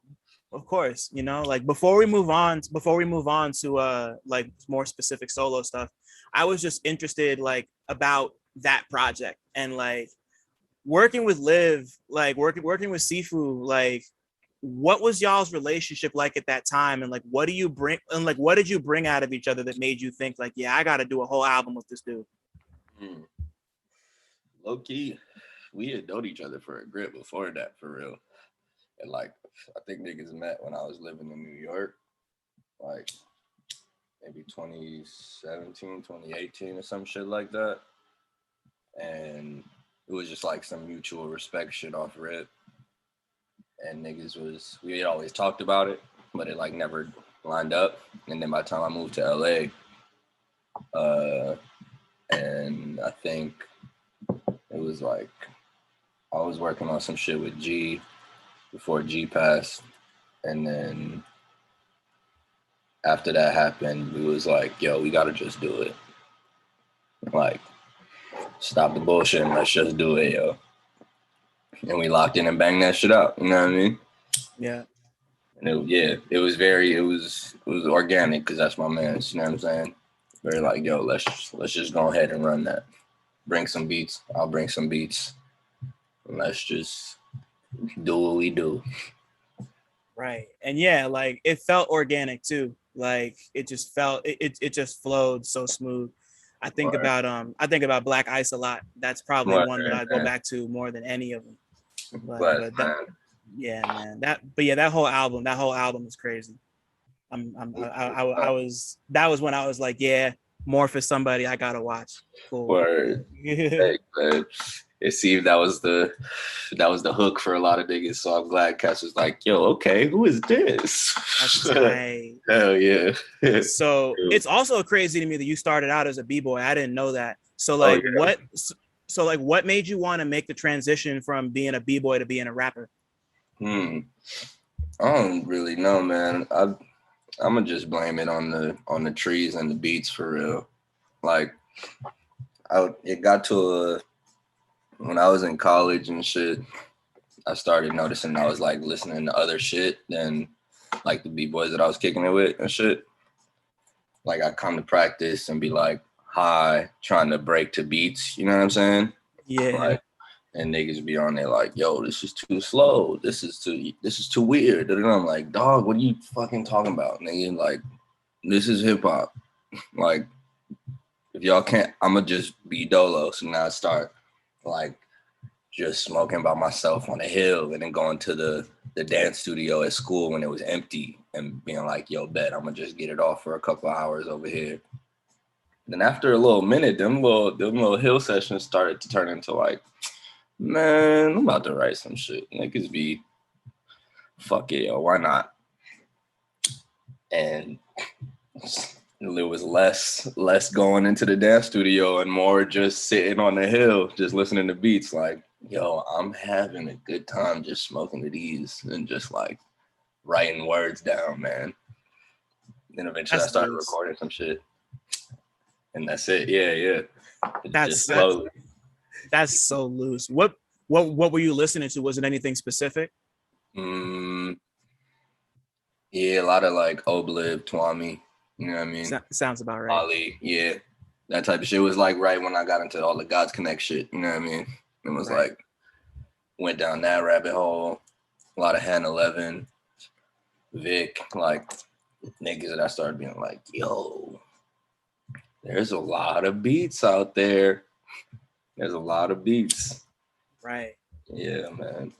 of course, you know, like before we move on to like more specific solo stuff, I was just interested like about that project and like working with Liv, like working with Siifu, like what was y'all's relationship like at that time, and like what do you bring, and like what did you bring out of each other that made you think like, yeah, I got to do a whole album with this dude? Low key, we had known each other for a grip before that, for real. And like, I think niggas met when I was living in New York, like maybe 2017, 2018 or some shit like that. And it was just like some mutual respect shit off rip. And we had always talked about it, but it like never lined up. And then by the time I moved to LA, and I think it was like, I was working on some shit with G before G passed. And then after that happened, we was like, yo, we gotta just do it. Like, stop the bullshit and let's just do it, yo. And we locked in and banged that shit out. You know what I mean? Yeah. And it was organic because that's my man. You know what I'm saying? Very like, yo, let's just go ahead and run that. Bring some beats. I'll bring some beats. And let's just do what we do. Right. And yeah, like it felt organic too. Like it just felt it just flowed so smooth. I think about Black Ice a lot. That's probably one that I go back to more than any of them. But that, yeah, man. That whole album is crazy. That was when I was like, yeah, Morpheus somebody I gotta watch. Cool. Word. Hey, it seemed that was the hook for a lot of niggas. So I'm glad Cass was like, yo, okay, who is this? That's tight. Hell yeah. So it's also crazy to me that you started out as a b-boy. I didn't know that. So like what made you want to make the transition from being a b-boy to being a rapper? I don't really know, man. I'm gonna just blame it on the trees and the beats for real. Like it got to when I was in college and shit, I started noticing I was like listening to other shit than like the b-boys that I was kicking it with and shit. Like I come to practice and be like high, trying to break to beats, you know what I'm saying? Yeah. Like, and niggas be on there like, yo, this is too slow. This is too weird. And I'm like, dog, what are you fucking talking about? Nigga, like, this is hip hop. Like, if y'all can't, I'ma just be dolo. So now I start like just smoking by myself on a hill and then going to the dance studio at school when it was empty and being like, yo, bet I'm gonna just get it off for a couple of hours over here. Then after a little minute, them little hill sessions started to turn into like, man, I'm about to write some shit. Niggas be, fuck it, yo, why not? And it was less going into the dance studio and more just sitting on the hill, just listening to beats. Like, yo, I'm having a good time just smoking to these and just like writing words down, man. Then eventually I started recording some shit. And that's it. Yeah. That's so loose. What were you listening to? Was it anything specific? Yeah, a lot of like Obliv, Twami, you know what I mean? Sounds about right. Ali, yeah. That type of shit was like right when I got into all the Gods Connect shit, you know what I mean? It was like, went down that rabbit hole. A lot of Han 11, Vic, like niggas that I started being like, yo, there's a lot of beats out there. There's a lot of beats. Right. Yeah, man.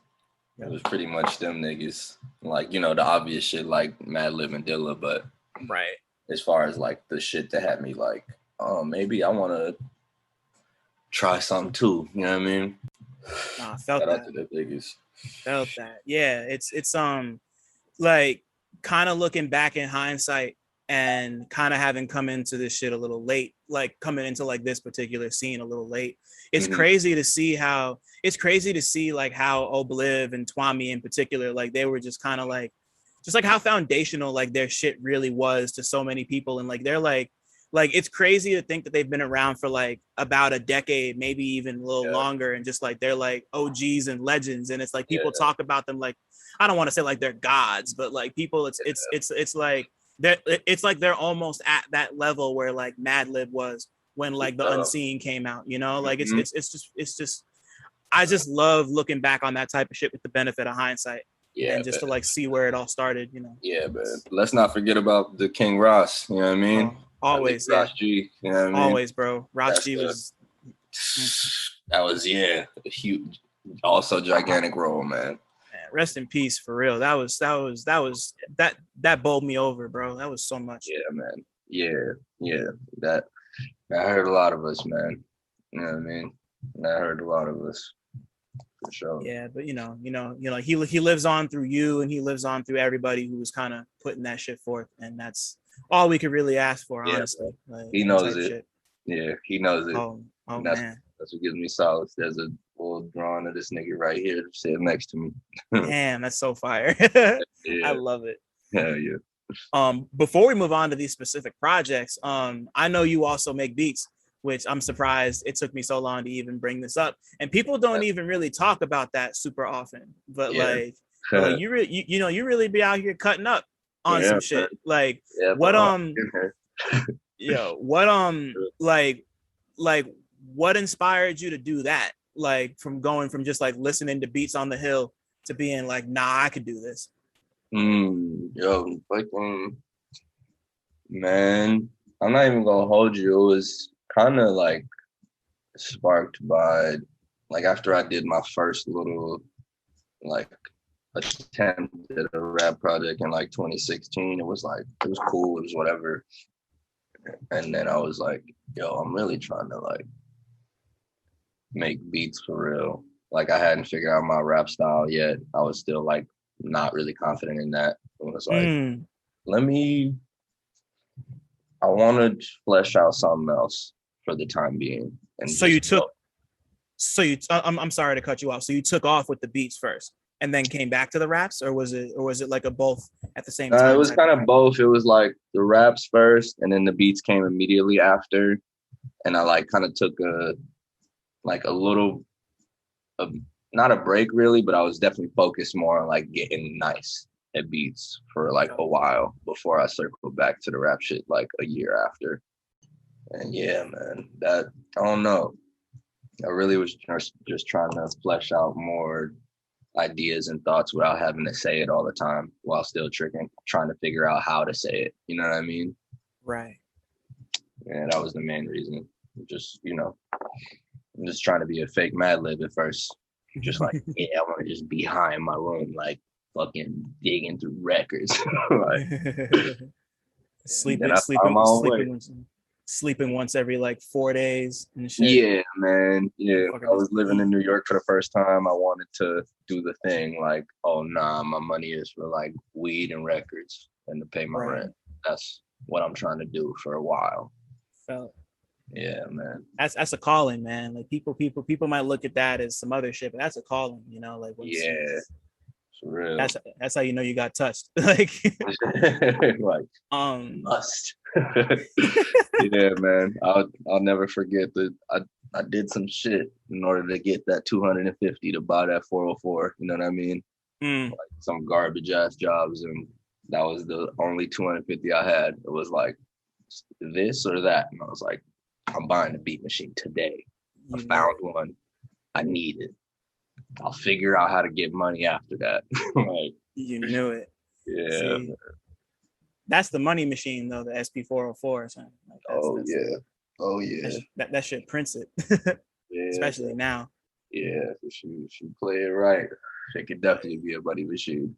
It was pretty much them niggas. Like, you know, the obvious shit like Madlib and Dilla, but right. As far as like the shit that had me like, oh, maybe I want to try something too. You know what I mean? I felt that. To the biggest. Felt that. Yeah, it's like kind of looking back in hindsight and kind of having come into this shit a little late, like coming into like this particular scene a little late. It's crazy to see how like how Obliv and Twami in particular, like they were just kind of like, just like how foundational like their shit really was to so many people. And like, they're like it's crazy to think that they've been around for like about a decade, maybe even a little longer. And just like, they're like OGs and legends. And it's like, people talk about them like, I don't want to say like they're gods, but like people, it's like they're almost at that level where like Madlib was when like the Unseen came out, you know, like it's just I just love looking back on that type of shit with the benefit of hindsight. Yeah, and just to like see where it all started, you know. Yeah, man. Let's not forget about the King Ross. You know what I mean? Always, Ross G. You know what I mean? Always, bro. Ross G was. That was a huge, also gigantic role, man. Rest in peace, for real. That bowled me over, bro. That was so much. Yeah, man. Yeah. That hurt a lot of us, man. You know what I mean? That hurt a lot of us. For sure. Yeah, but you know, he lives on through you, and he lives on through everybody who was kind of putting that shit forth, and that's all we could really ask for, honestly. Like, he knows it. Shit. Yeah, he knows it. Oh man, that's what gives me solace. There's a little drawing of this nigga right here sitting next to me. Damn, that's so fire. Yeah. I love it. Hell yeah. Before we move on to these specific projects, I know you also make beats, which I'm surprised it took me so long to even bring this up. And people don't even really talk about that super often. But like you really be out here cutting up on some shit. Like what what inspired you to do that? Like from going from just like listening to beats on the hill to being like, nah, I could do this. Fucking man, I'm not even gonna hold you. It was kind of like sparked by like after I did my first little like attempt at a rap project in like 2016. It was cool, it was whatever. And then I was like, yo, I'm really trying to like make beats for real. Like I hadn't figured out my rap style yet. I was still like not really confident in that. It was like, I want to flesh out something else for the time being. And I'm sorry to cut you off. So you took off with the beats first and then came back to the raps, or was it like a both at the same time? It was kind of both. It was like the raps first and then the beats came immediately after. And I like kind of took not a break really, but I was definitely focused more on like getting nice at beats for like a while before I circled back to the rap shit like a year after. And yeah, man, that I don't know. I really was just trying to flesh out more ideas and thoughts without having to say it all the time while still trying to figure out how to say it. You know what I mean? Right. Yeah, that was the main reason. Just, I'm just trying to be a fake Mad Lib at first. Just like, yeah, I want to just be high in my room, like fucking digging through records. Like, sleeping once every like 4 days and shit. Yeah, man. Yeah. I was living in New York for the first time. I wanted to do the thing like, oh nah, my money is for like weed and records and to pay my rent. That's what I'm trying to do for a while. Yeah, man. That's a calling, man. Like people might look at that as some other shit, but that's a calling, like for real. That's how you know you got touched. Like like must. Yeah, man. I'll never forget that I did some shit in order to get that 250 to buy that 404. You know what I mean? Like some garbage ass jobs, and that was the only 250 I had. It was like this or that, and I was like, I'm buying a beat machine today. I found one. I need it. I'll figure out how to get money after that. Like, you knew it. Yeah. See, that's the money machine though, the SP404 or something. Like that shit prints it. Especially now. Yeah, if you play it right, it could definitely be a money machine.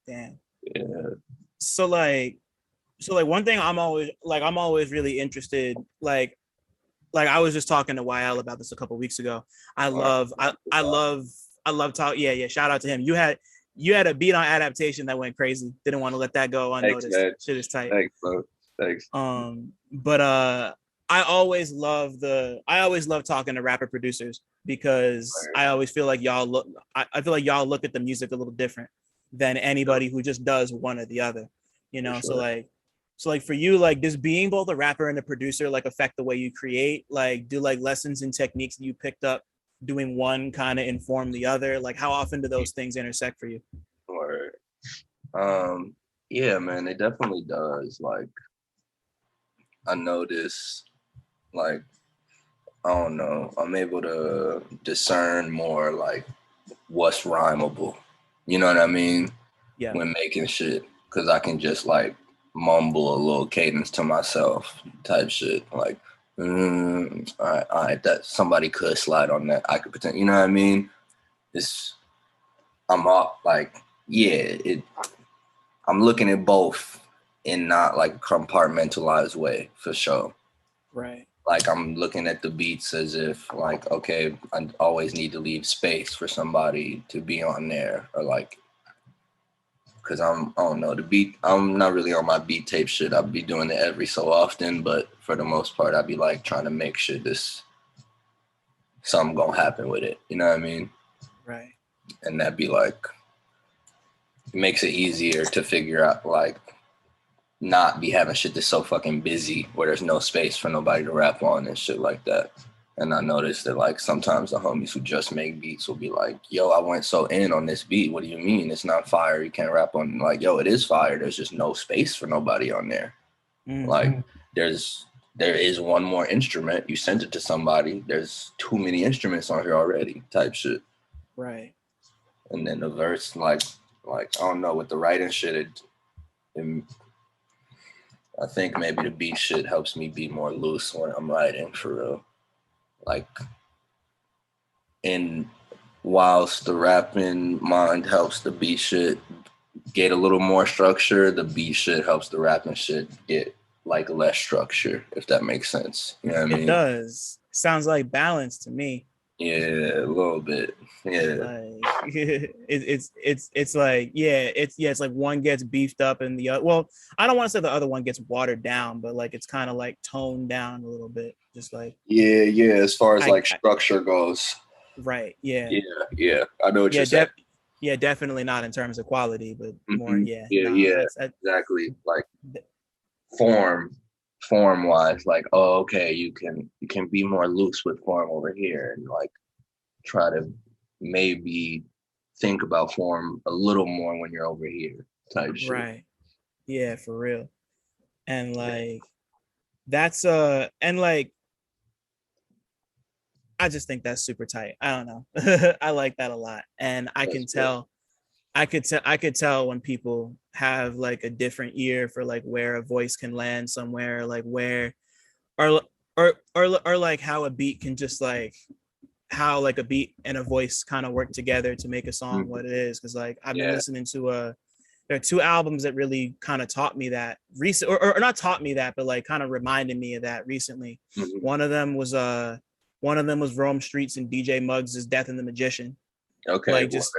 Damn. Yeah. So one thing I'm always really interested, like I was just talking to YL about this a couple weeks ago. I love talk. Yeah. Shout out to him. You had a beat on Adaptation that went crazy. Didn't want to let that go unnoticed. Thanks, shit is tight. Thanks, bro. Thanks. But I always love talking to rapper producers because I always feel like y'all look at the music a little different than anybody who just does one or the other. So like for you, like does being both a rapper and a producer like affect the way you create? Like do like lessons and techniques that you picked up doing one kind of inform the other? Like how often do those things intersect for you? Yeah, man, it definitely does. Like I notice like I don't know. I'm able to discern more like what's rhymable. You know what I mean? Yeah. When making shit, because I can just like mumble a little cadence to myself type shit. Like, all right, that somebody could slide on that. I could pretend. You know what I mean? It's I'm all like, yeah. I'm looking at both in not like compartmentalized way for sure. Right. Like I'm looking at the beats as if like, okay, I always need to leave space for somebody to be on there, or like, cause I don't know, the beat, I'm not really on my beat tape shit. I'll be doing it every so often, but for the most part, I'd be like trying to make sure this something gonna happen with it. You know what I mean? Right. And that'd be like, it makes it easier to figure out like not be having shit that's so fucking busy where there's no space for nobody to rap on and shit like that. And I noticed that like sometimes the homies who just make beats will be like, yo, I went so in on this beat. What do you mean? It's not fire. You can't rap on. Like, yo, it is fire. There's just no space for nobody on there. Like there is one more instrument. You sent it to somebody. There's too many instruments on here already type shit. Right. And then the verse, like I don't know, with the writing shit, I think maybe the beat shit helps me be more loose when I'm writing for real. Like, and whilst the rapping mind helps the beat shit get a little more structure, the beat shit helps the rapping shit get like less structure, if that makes sense. You know what I mean? It does. Sounds like balance to me. Yeah, a little bit. Yeah. Like it's like it's like one gets beefed up and the other. Well, I don't want to say the other one gets watered down, but like it's kind of like toned down a little bit, just like Yeah. As far as like structure goes. Right. Yeah. Yeah. I know what you're saying. Yeah, definitely not in terms of quality, but more. Exactly. Like form wise, like, oh, okay, you can be more loose with form over here and like try to maybe think about form a little more when you're over here type shit. Right. Yeah, for real. And like that's and like I just think that's super tight. I don't know. I like that a lot. And I can tell I could tell when people have like a different ear for like where a voice can land somewhere, like where or like how a beat can just like how like a beat and a voice kind of work together to make a song what it is. Cause like I've been listening to there are two albums that really kind of taught me that recent or not taught me that, but like kind of reminded me of that recently. One of them was Rome Streets and DJ Muggs' Death and the Magician. Okay. Like just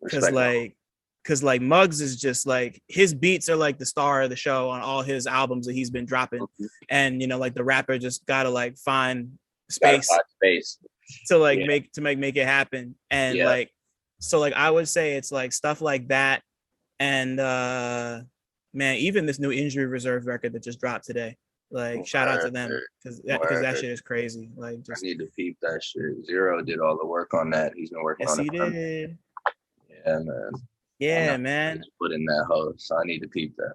because like Muggs is just like his beats are like the star of the show on all his albums that he's been dropping. And you know, like the rapper just gotta like find space to like make it happen. And like so like I would say it's like stuff like that. And man, even this new Injury Reserve record that just dropped today, like shout out to them because that shit is crazy. Like just I need to peep that shit. Zero did all the work on that. He's been working on it. Yes, he did. Yeah, man. Yeah, man. Put in that host, so I need to peep that.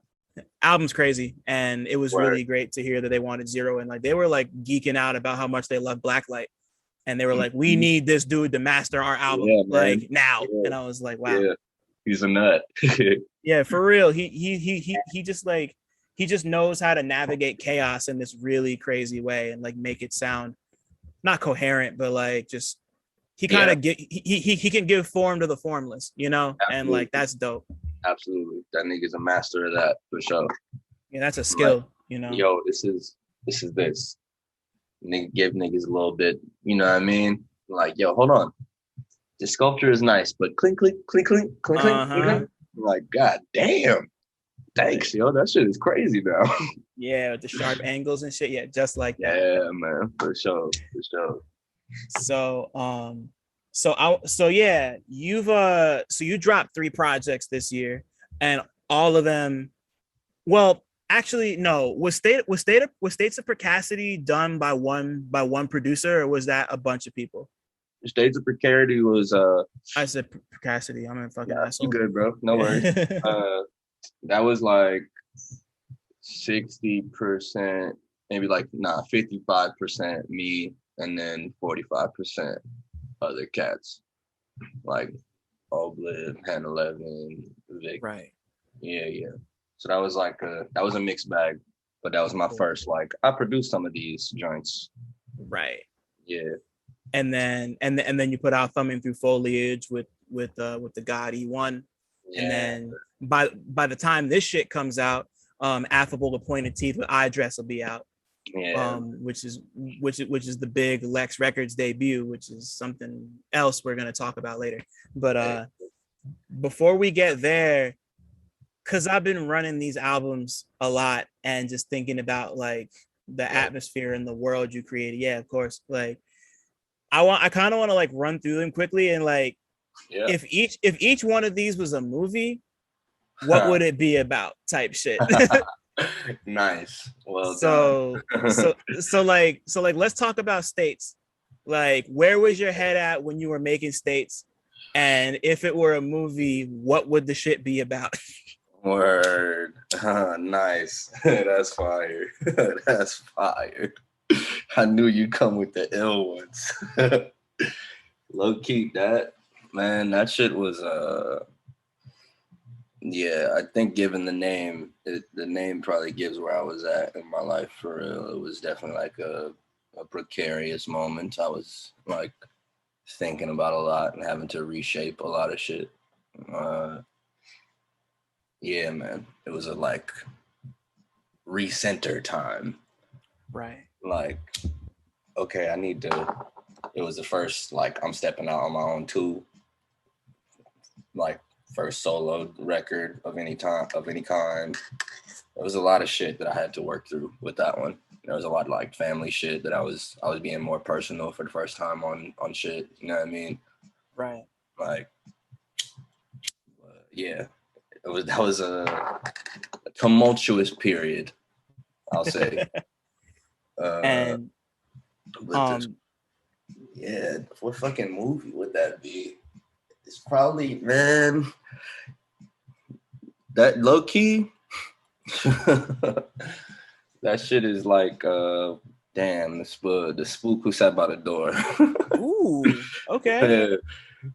Album's crazy, and it was really great to hear that they wanted Zero, and like they were like geeking out about how much they love Blacklight, and they were like, "We need this dude to master our album like now." And I was like, "Wow, he's a nut." Yeah, for real. He just like he just knows how to navigate chaos in this really crazy way and like make it sound not coherent, but like just he kind of get he can give form to the formless, you know. Absolutely. And like that's dope. Absolutely, that nigga's a master of that for sure. Yeah, that's a skill, like, you know. Yo, this is nigga give niggas a little bit, you know what I mean? Like, yo, hold on, the sculpture is nice, but clink clink clink clink clink clink. I'm like, god damn, thanks, yo, that shit is crazy now. Yeah, with the sharp angles and shit. Yeah, just like that. Yeah, man, for sure. So you dropped 3 projects this year, and all of them, well, actually no, was States of Precacity done by one producer, or was that a bunch of people? States of Precarity was I said Precacity. I'm a fucking asshole. You good, bro? No worries. That was like 60%, maybe like 55% me, and then 45% other cats like Oblib, Han 11, Vic. Right. Yeah. So that was like that was a mixed bag, but that was my first like I produced some of these joints. Right. Yeah. And then you put out Thumbing Through Foliage with the God E1. Yeah. And then by the time this shit comes out, Affable With Pointed Teeth with Eyedress will be out. Yeah. Which is the big Lex Records debut, which is something else we're gonna talk about later. But before we get there, because I've been running these albums a lot and just thinking about like the atmosphere and the world you created. Yeah, of course. Like I kind of want to like run through them quickly and like if each one of these was a movie, what would it be about type shit. Nice. Well so like let's talk about States. Like where was your head at when you were making States, and if it were a movie, what would the shit be about? Word. Nice. That's fire. That's fire. I knew you'd come with the ill ones. Low key, that shit was yeah, I think given the name, the name probably gives where I was at in my life for real. It was definitely like a precarious moment. I was like thinking about a lot and having to reshape a lot of shit. Yeah, man. It was a like recenter time. Right. Like, okay, it was the first, like, I'm stepping out on my own too. Like, first solo record of any kind. There was a lot of shit that I had to work through with that one. There was a lot of like family shit that I was being more personal for the first time on shit. You know what I mean? Right. Like, yeah, that was a tumultuous period, I'll say. And yeah, what fucking movie would that be? It's probably, man, that low key. That shit is like damn, the spook who sat by the door. Ooh, okay.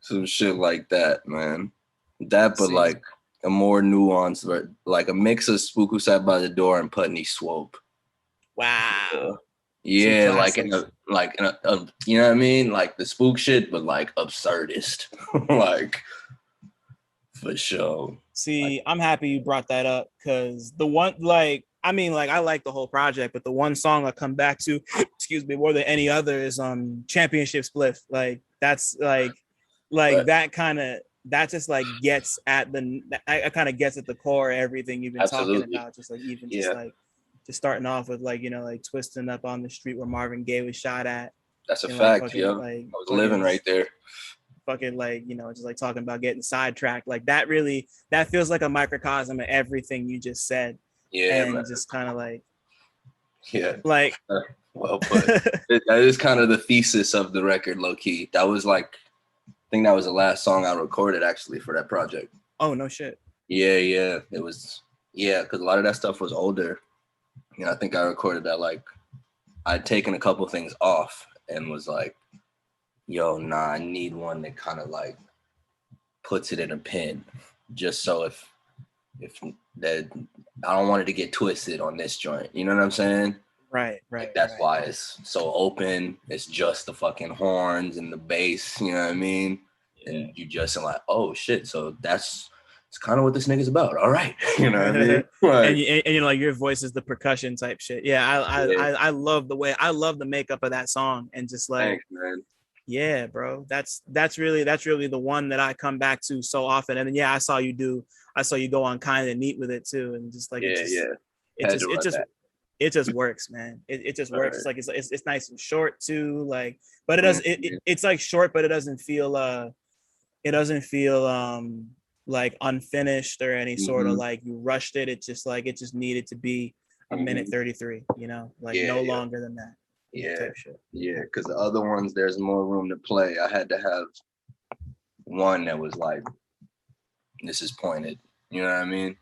Some shit like that, man. But like a more nuanced, like a mix of Spook Who Sat by the Door and Putney Swope. Wow. Yeah, like in a you know what I mean? Like the spook shit, but like absurdist. Like for sure. See, like, I'm happy you brought that up because the one like I mean, like I like the whole project, but the one song I come back to, excuse me, more than any other is Championship Spliff. Like that's like that just like gets at the I kind of gets at the core of everything you've been talking about. Just like even just like just starting off with like, you know, like twisting up on the street where Marvin Gaye was shot at. That's a fact, fucking, yo. Like, I was living right there. Fucking like, you know, just like talking about getting sidetracked. Like that feels like a microcosm of everything you just said. Yeah, and man. Just kind of like, like well put. That is kind of the thesis of the record, low key. That was like, I think that was the last song I recorded actually for that project. Oh no shit. Yeah. It was because a lot of that stuff was older. You know, I think I recorded that like I'd taken a couple things off and was like, yo, nah, I need one that kind of like puts it in a pin, just so if that I don't want it to get twisted on this joint. You know what I'm saying? Right. Like, that's why it's so open. It's just the fucking horns and the bass. You know what I mean? Yeah. And you just are like, oh shit. So it's kind of what this nigga's about. All right. You know what I mean? Like, and you know, like your voice is the percussion type shit. Yeah. I love the makeup of that song and just like, thanks, man. Yeah, bro. That's really the one that I come back to so often. And then I saw you go on Kind of Neat with it too, and just like it just works, man. It just works. It's like it's nice and short too, like, but it doesn't. It's like short, but it doesn't feel like unfinished or any sort of like you rushed it. It's just like it just needed to be a minute 33. You know, like no longer than that. Yeah, because the other ones, there's more room to play. I had to have one that was like, this is pointed. You know what I mean?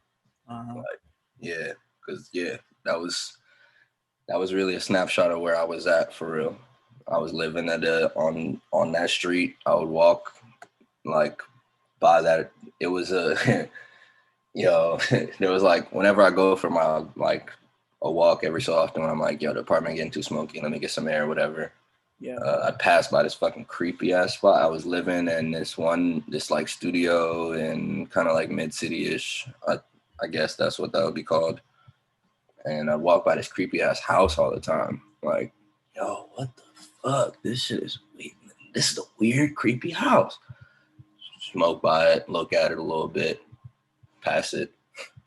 Like, because that was really a snapshot of where I was at for real. I was living at on that street. I would walk like by that. It was a yo. There was like whenever I go for my like a walk every so often, when I'm like, yo, the apartment getting too smoky. Let me get some air or whatever. Yeah. I passed by this fucking creepy ass spot. I was living in this like studio in kind of like mid city ish. I guess that's what that would be called. And I walk by this creepy ass house all the time. Like, yo, what the fuck? This shit is weird. This is a weird, creepy house. Smoke by it, look at it a little bit, pass it.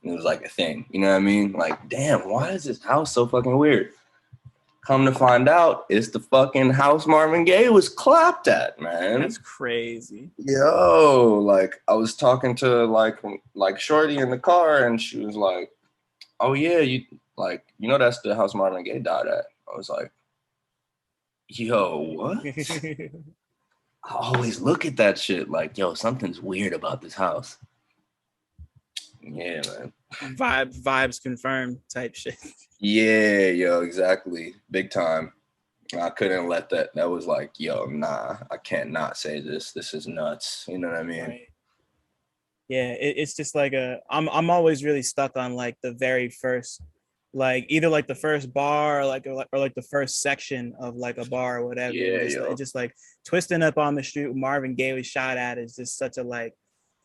It was like a thing. You know what I mean? Like, damn, why is this house so fucking weird? Come to find out, it's the fucking house Marvin Gaye was clapped at, man. That's crazy. Yo, like I was talking to like Shorty in the car, and she was like, "Oh yeah, you know that's the house Marvin Gaye died at." I was like, "Yo, what?" I always look at that shit like, "Yo, something's weird about this house." Yeah, man. Vibes confirmed type shit. Yeah, yo, exactly. Big time. I couldn't let that was like, yo, nah, I can't not say this. This is nuts. You know what I mean? Right. Yeah, it's just like I'm always really stuck on like the very first, like either like the first bar or like the first section of like a bar or whatever. Yeah, it's just like twisting up on the street with Marvin Gaye was shot at is just such a like,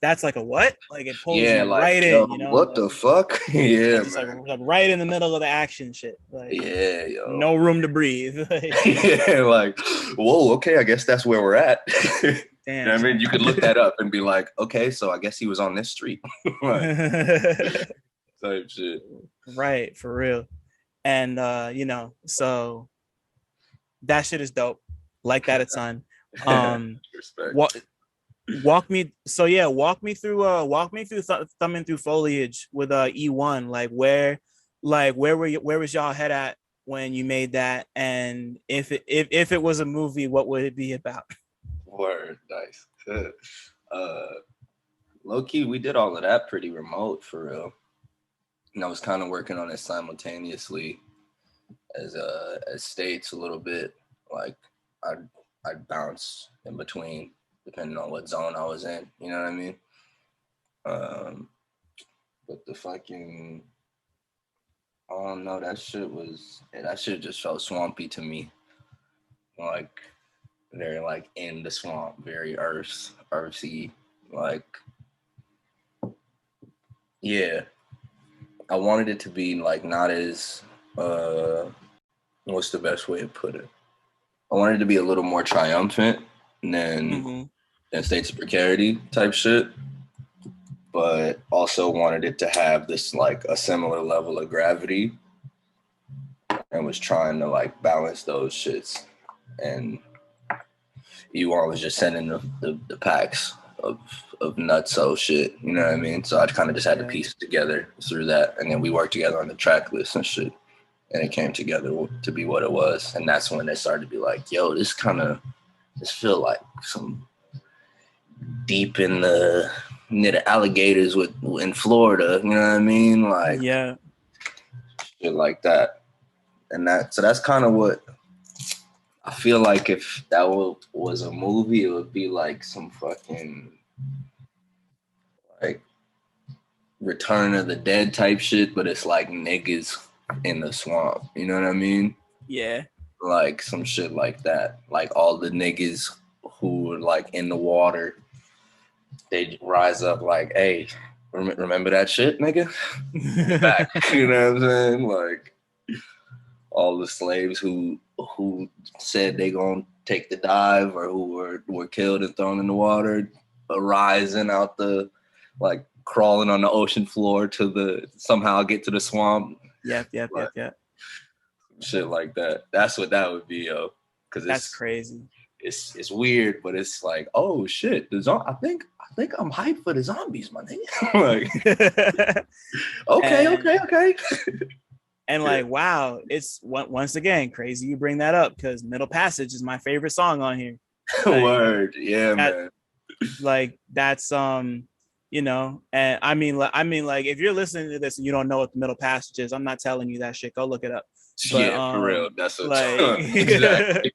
that's like a what? Like it pulls you like, right yo, in, you know? What like, the fuck? Yeah, just like right in the middle of the action shit. Like, yeah, yo. No room to breathe. Yeah, like, whoa, okay, I guess that's where we're at. Damn. You know what I mean? You could look that up and be like, okay, so I guess he was on this street. Like, type shit. Right, for real. And you know, so that shit is dope. Like that a ton. Respect. Walk me through thumbing through foliage with E1. Like where was y'all head at when you made that? And if it was a movie, what would it be about? Word, nice. Low key, we did all of that pretty remote for real. And I was kind of working on it simultaneously as states a little bit. Like I'd bounce in between depending on what zone I was in. You know what I mean? But the fucking, I don't know, that shit just felt swampy to me. Like very like in the swamp, very earthy, like, yeah. I wanted it to be like not as what's the best way to put it? I wanted it to be a little more triumphant than States of Precarity type shit, but also wanted it to have this like a similar level of gravity, and was trying to like balance those shits. And E1 was just sending the packs of nutso shit, you know what I mean? So I kind of just had to piece it together through that, and then we worked together on the track list and shit, and it came together to be what it was. And that's when it started to be like, yo, this feel like some deep in the near the alligators in Florida, you know what I mean? Like, yeah, shit like that. And that's kind of what I feel like. If that was a movie, it would be like some fucking like Return of the Dead type shit, but it's like niggas in the swamp. You know what I mean? Yeah. Like some shit like that. Like all the niggas who were like in the water, they rise up like, hey, remember that shit, nigga? Back. You know what I'm saying? Like all the slaves who said they gonna take the dive, or who were killed and thrown in the water, arising out the, like, crawling on the ocean floor to somehow get to the swamp. Yep. Shit like that. That's what that would be, yo. Because that's crazy. It's weird, but it's like, oh shit, I think I'm hyped for the zombies, my nigga. Like, okay. And like, wow, it's once again crazy you bring that up, because Middle Passage is my favorite song on here. Like, word, yeah, man. Like that's you know, and I mean like if you're listening to this and you don't know what the Middle Passage is, I'm not telling you that shit. Go look it up. But Yeah, for real. That's a like exactly.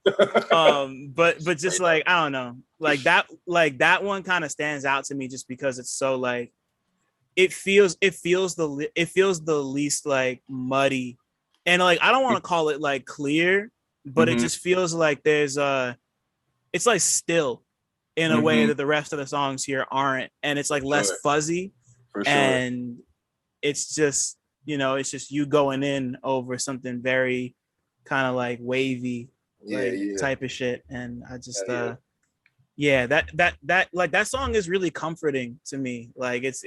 but just like I don't know, like that one kind of stands out to me just because it's so like it feels the least like muddy, and like I don't want to call it like clear, but it just feels like there's it's like still in a way that the rest of the songs here aren't, and it's like less fuzzy, for sure. and it's just it's just you going in over something very kind of like wavy type of shit, and I just that like that song is really comforting to me. Like it's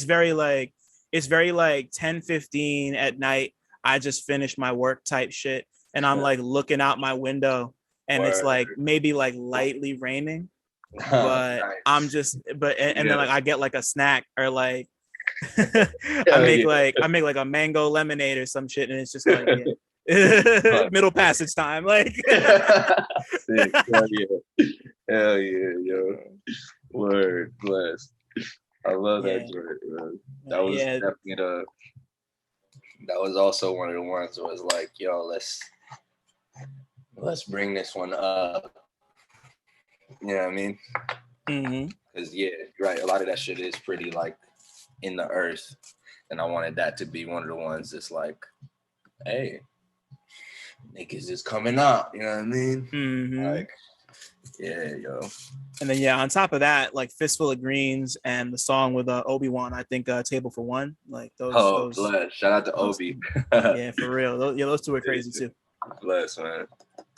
very like it's very like 10:15 at night. I just finished my work type shit, and I'm like looking out my window, and it's like maybe like lightly raining, but nice. I'm just and then like I get like a snack or like I make like a mango lemonade or some shit, and it's just like middle passage time, like hell yeah, yo, word bless. I love that joint, man. That was definitely that was also one of the ones that was like, yo, let's bring this one up. You know what I mean? Because right, a lot of that shit is pretty like in the earth, and I wanted that to be one of the ones that's like, hey, niggas is coming out, you know what I mean? Like, yeah, yo. And then on top of that, like Fistful of Greens and the song with Obi-Wan, I think Table for One, like those bless. Shout out to Obi. Yeah, for real. Those two are crazy too. Bless, man.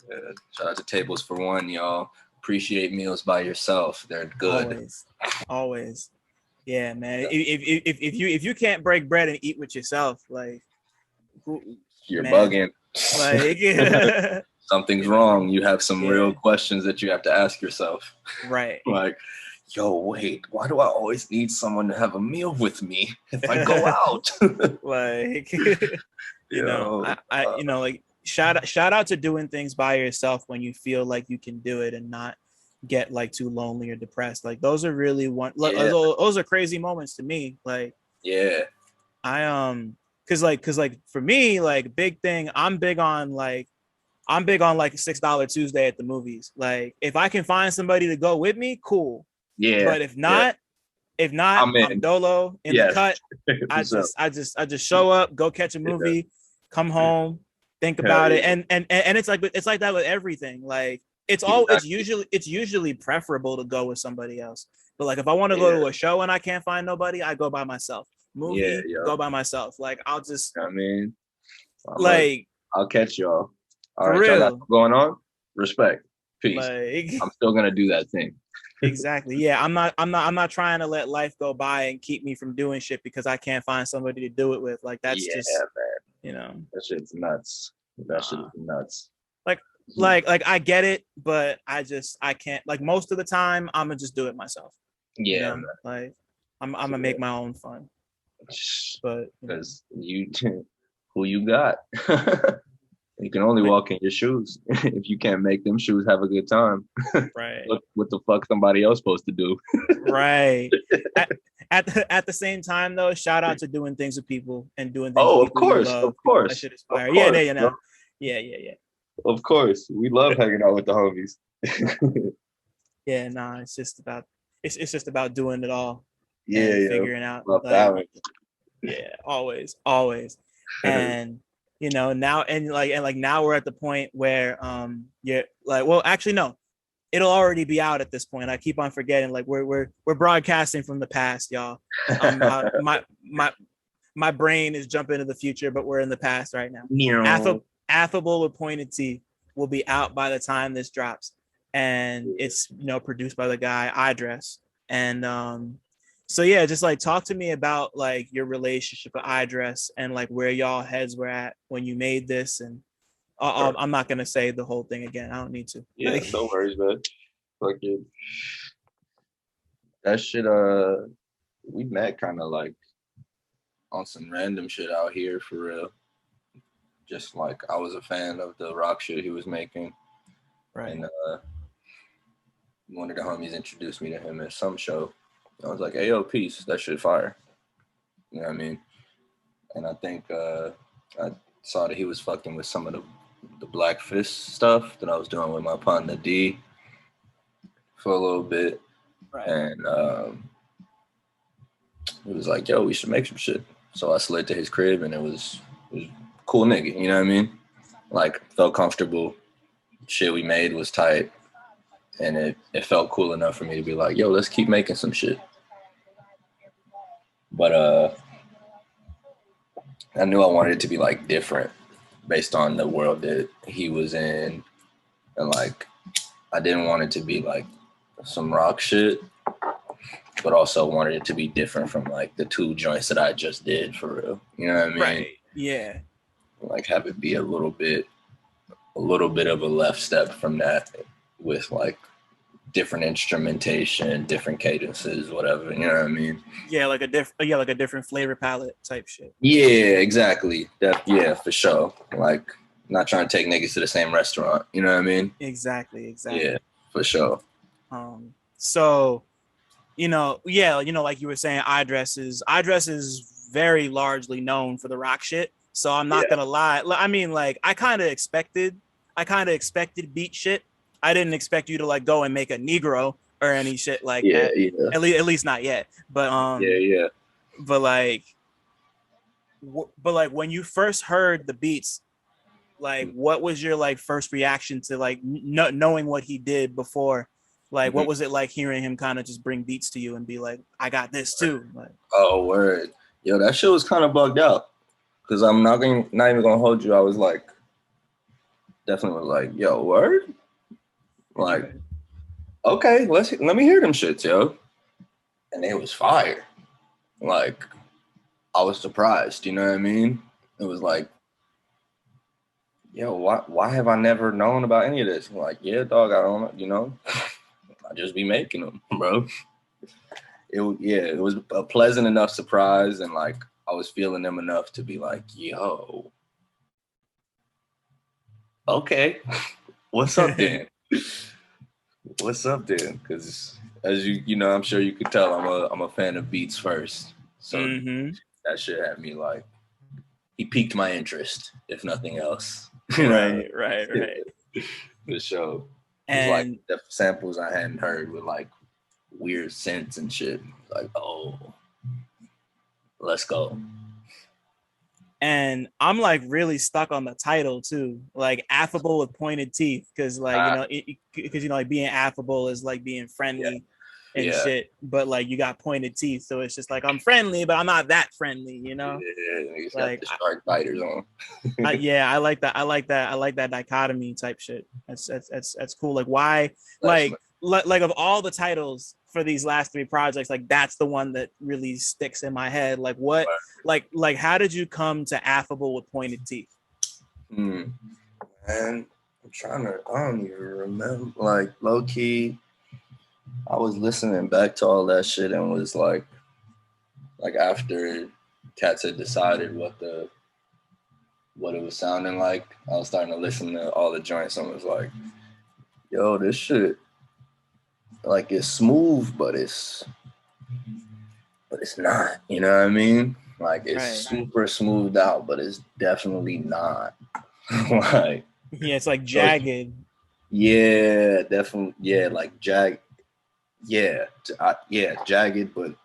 Yeah. Shout out to Tables for One, y'all. Appreciate meals by yourself. They're good. Always. Yeah, man. If you can't break bread and eat with yourself, like you're bugging. Like something's wrong. You have some real questions that you have to ask yourself. Right. Like, yo, wait, why do I always need someone to have a meal with me if I go out? Like, I like shout out to doing things by yourself when you feel like you can do it and not get like too lonely or depressed. Like those are really those are crazy moments to me. Like, I cause like for me, like big thing, I'm big on like $6 Tuesday at the movies. Like if I can find somebody to go with me, cool. Yeah. But if not, I'm dolo in the cut. I just show up, go catch a movie, come home, think about it. And it's like that with everything. Like it's usually preferable to go with somebody else. But like if I want to go to a show and I can't find nobody, I go by myself. Movie, go by myself. Like I'll just I'll catch y'all. All right, y'all got going on. Respect. Peace. Like, I'm still gonna do that thing. Exactly. Yeah, I'm not trying to let life go by and keep me from doing shit because I can't find somebody to do it with. Like that's just man. That shit's nuts. That shit is nuts. Like I get it, but I can't. Like most of the time, I'm gonna just do it myself. Yeah. Like I'm gonna make my own fun. But because who you got? You can only walk in your shoes. If you can't make them shoes have a good time, right? What the fuck somebody else supposed to do? Right. At the same time, though, shout out to doing things with people and doing things. Oh, of course. That shit is fire. Yeah. Of course, we love hanging out with the homies. It's just about doing it all. Figuring out. Love balance. Yeah, always. And now now we're at the point where you're like, well, actually no, it'll already be out at this point. I keep on forgetting, like we're broadcasting from the past, y'all. My brain is jumping to the future, but we're in the past right now. Affable with Pointed Teeth will be out by the time this drops, and it's produced by the guy Eyedress. And so just like talk to me about like your relationship with Eyedress and like where y'all heads were at when you made this. And I'm not gonna say the whole thing again. I don't need to. Yeah, no worries, man. Fucking that shit. We met kind of like on some random shit out here for real. Just like I was a fan of the rock shit he was making, right? And one of the homies introduced me to him at some show. I was like, "Hey, yo, peace, that shit fire." You know what I mean? And I think I saw that he was fucking with some of the Black Fist stuff that I was doing with my partner D for a little bit. Right. And he was like, yo, we should make some shit. So I slid to his crib, and it was cool nigga, you know what I mean? Like, felt comfortable. Shit we made was tight. And it felt cool enough for me to be like, yo, let's keep making some shit. But I knew I wanted it to be like different based on the world that he was in. And like, I didn't want it to be like some rock shit, but also wanted it to be different from like the 2 joints that I just did, for real. You know what I mean? Right. Yeah. Like, have it be a little bit of a left step from that, with like different instrumentation, different cadences, whatever. You know what I mean? Yeah, like a different flavor palette type shit. Yeah, exactly. Yeah, for sure. Like, not trying to take niggas to the same restaurant. You know what I mean? Exactly. Yeah, for sure. So, like you were saying, Eyedress is very largely known for the rock shit. So I'm not gonna lie. I mean, like, I kind of expected beat shit. I didn't expect you to like go and make a Negro or any shit like that. At least not yet. But But like when you first heard the beats, like what was your like first reaction to like knowing what he did before? Like, what was it like hearing him kind of just bring beats to you and be like, I got this too? Like, oh, word. Yo, that shit was kind of bugged out. Cause I'm not even gonna hold you. I was like, definitely was like, yo, word? Like, okay, let me hear them shits, yo. And it was fire. Like, I was surprised, you know what I mean? It was like, yo, why have I never known about any of this? I'm like, yeah, dog, I don't know, you know? I just be making them, bro. It was a pleasant enough surprise, and like, I was feeling them enough to be like, yo, okay, what's up then? What's up then? Because as you know, I'm sure you could tell I'm a fan of beats first. So that shit had me like, he piqued my interest, if nothing else. Right. For sure. And it's like the samples I hadn't heard with like weird synths and shit. Like, oh, let's go. And I'm like really stuck on the title too, like Affable with Pointed Teeth, because like like being affable is like being friendly and shit, but like you got pointed teeth, so it's just like I'm friendly, but I'm not that friendly, you know? Yeah, like got the shark biters on. I like that dichotomy type shit. That's cool. Like, why? Like of all the titles for these last 3 projects, like that's the one that really sticks in my head. Like, what? Like how did you come to Affable with Pointed Teeth? Man, I don't even remember. Like, low key, I was listening back to all that shit and was like after cats had decided what it was sounding like, I was starting to listen to all the joints and was like, yo, this shit, like, it's smooth, but it's not, you know what I mean? Like, it's super smoothed out, but it's definitely not. Like, yeah, it's like jagged. Yeah, definitely. Yeah, like jagged, but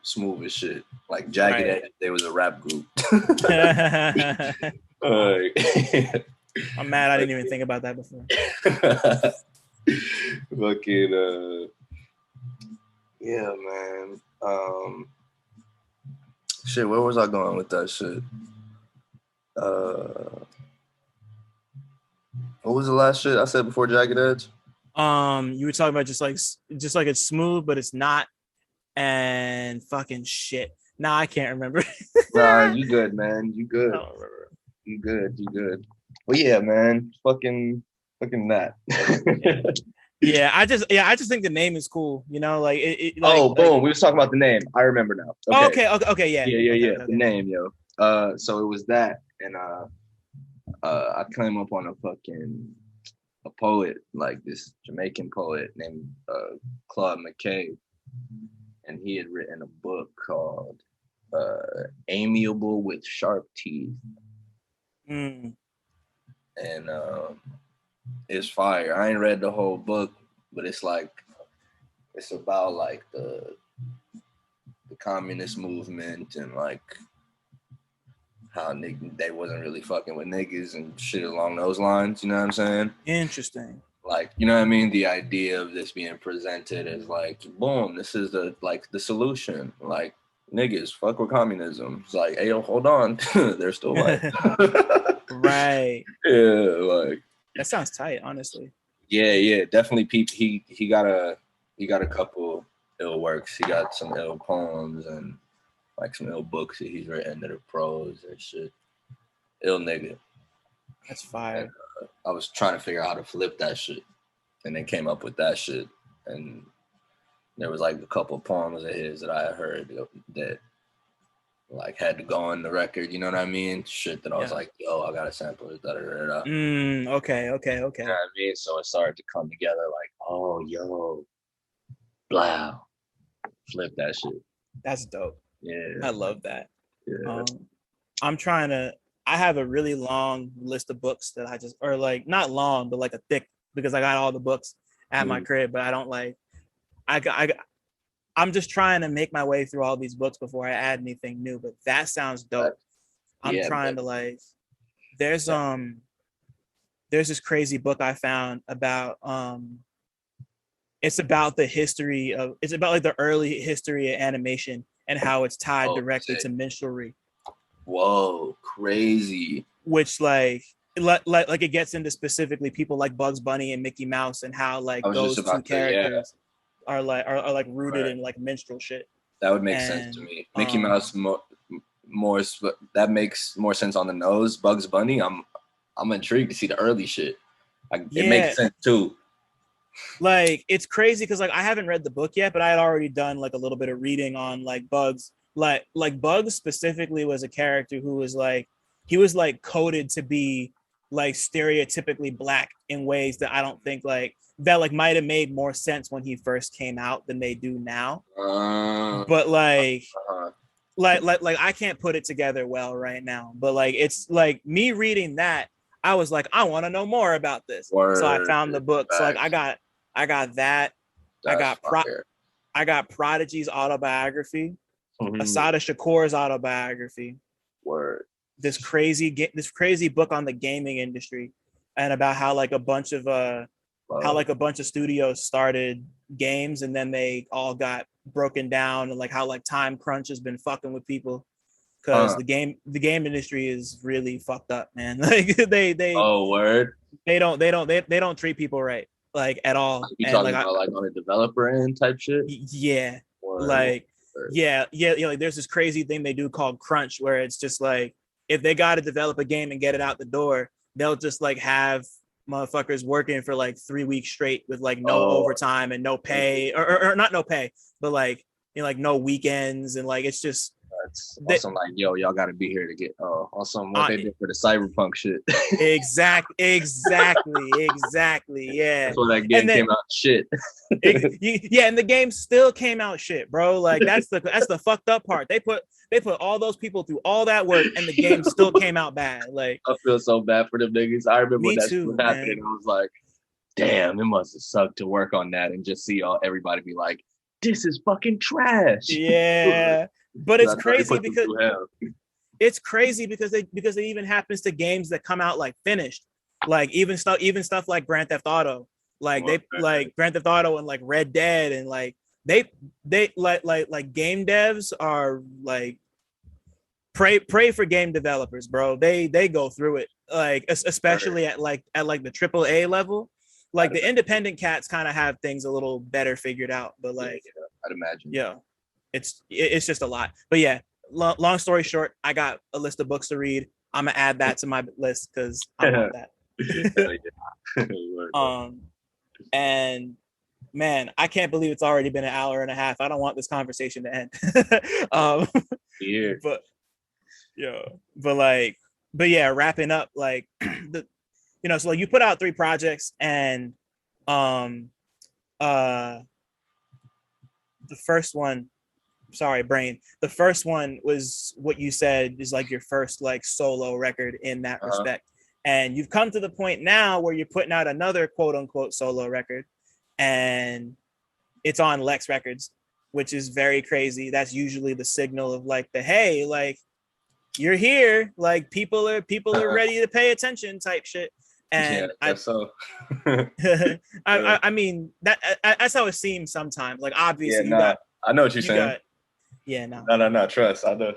smooth as shit. Like Jagged Edge, there was a rap group. I'm mad I didn't even think about that before. Fucking yeah, man. Shit, where was I going with that shit? What was the last shit I said before Jagged Edge? You were talking about just like it's smooth, but it's not, and fucking shit. Nah, I can't remember. Nah, you good, man. You good. I don't remember. You good. Well, yeah, man. Fucking that. Yeah, I just think the name is cool. You know, like boom. We was talking about the name. I remember now. Okay, yeah. Yeah. The name, yo. So it was that, and I came up on a poet, like this Jamaican poet named Claude McKay, and he had written a book called Amiable with Sharp Teeth. Mm. And it's fire. I ain't read the whole book, but it's like it's about like the communist movement and like how they wasn't really fucking with niggas and shit along those lines. You know what I'm saying? Interesting. Like, you know what I mean? The idea of this being presented as like, boom, this is the solution. Like, niggas, fuck with communism. It's like, hey, yo, hold on, they're still white. Right. Yeah, like that sounds tight, honestly. Yeah, definitely. He got a couple ill works. He got some ill poems and like some ill books that he's written that are prose and shit. Ill nigga. That's fire. And, I was trying to figure out how to flip that shit, and then came up with that shit. And there was like a couple of poems of his that I heard that like had to go on the record. You know what I mean? Shit that I was like, yo, I gotta sample it. Okay. You know what I mean? So it started to come together. Like, oh, yo, blow, flip that shit. That's dope. Yeah, I love that. Yeah. I have a really long list of books that I just, or like not long, but like a thick, because I got all the books at my crib, but I don't like, I'm just trying to make my way through all these books before I add anything new, but that sounds dope. I'm trying to like, there's this crazy book I found about, it's about the history of, it's about like the early history of animation and how it's tied directly to minstrelry. Whoa, crazy. Which like it gets into specifically people like Bugs Bunny and Mickey Mouse and how like those two characters are like rooted in like minstrel shit. That would make sense to me. Mickey Mouse more that makes more sense on the nose. Bugs Bunny, I'm intrigued to see the early shit. It makes sense too. Like it's crazy because like I haven't read the book yet, but I had already done like a little bit of reading on like Bugs. Like Bugs specifically was a character who was like, he was like coded to be like stereotypically black in ways that I don't think like that like might have made more sense when he first came out than they do now. But like I can't put it together well right now. But like it's like me reading that, I was like, I want to know more about this. So I found the book. So like I got that. I got Prodigy's autobiography. Asada Shakur's autobiography. This crazy book on the gaming industry and about how like a bunch of studios started games and then they all got broken down, and like how like time crunch has been fucking with people because the game industry is really fucked up, man. Like they don't treat people right, like at all. You talking about like on a developer end type shit? Yeah. Like there's this crazy thing they do called crunch where it's just like if they got to develop a game and get it out the door, they'll just like have motherfuckers working for like 3 weeks straight with like no overtime and no pay or not no pay, but like like no weekends, and like it's just awesome. Like, yo, y'all got to be here to get awesome what they did for the cyberpunk shit. Exactly. Yeah. That's when that game came out shit. And the game still came out shit, bro. Like that's the fucked up part. They put all those people through all that work, and the game still came out bad. Like I feel so bad for them niggas. I remember when that shit was happening. I was like, damn, it must have sucked to work on that and just see everybody be like, this is fucking trash. Yeah. But it's crazy because it even happens to games that come out like finished, like even stuff like Grand Theft Auto, like like Grand Theft Auto and like Red Dead, and like they like game devs are like pray for game developers, bro. They go through it, like especially at the AAA level. Like the independent cats kind of have things a little better figured out, but like I'd imagine. Yeah. It's just a lot. But yeah, long story short, I got a list of books to read. I'm gonna add that to my list because I want that. And man, I can't believe it's already been an hour and a half. I don't want this conversation to end. But yeah, wrapping up, like so like you put out 3 projects, and the first one sorry, brain. The first one was what you said is like your first like solo record in that respect. And you've come to the point now where you're putting out another quote unquote solo record, and it's on Lex Records, which is very crazy. That's usually the signal of like the hey, like you're here, like people are ready to pay attention type shit. And yeah, so I mean that's how it seems sometimes. Like obviously I know what you're saying. No, trust, I know.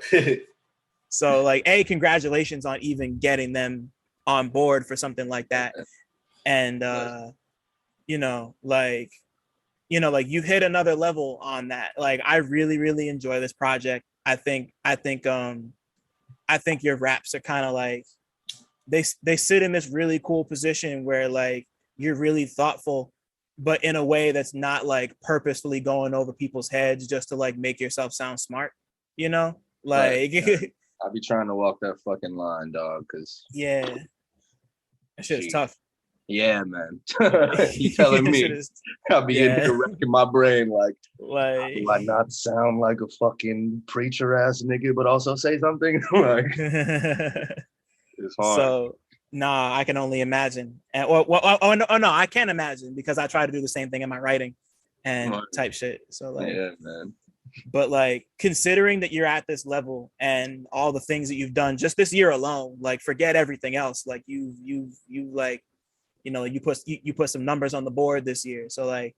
So like congratulations on even getting them on board for something like that. And like you've hit another level on that. Like I really, really enjoy this project. I think your raps are kind of like they sit in this really cool position where like you're really thoughtful, but in a way that's not like purposefully going over people's heads just to like make yourself sound smart, like right. I'll be trying to walk that fucking line, dog, because that shit is tough. Yeah, man. You telling me I'll be in here wrecking my brain like do I not sound like a fucking preacher ass nigga but also say something? Like it's hard. So nah, I can only imagine. And no, I can't imagine because I try to do the same thing in my writing and type shit. So like yeah, man. But like considering that you're at this level and all the things that you've done just this year alone, like forget everything else. Like you like you put some numbers on the board this year. So like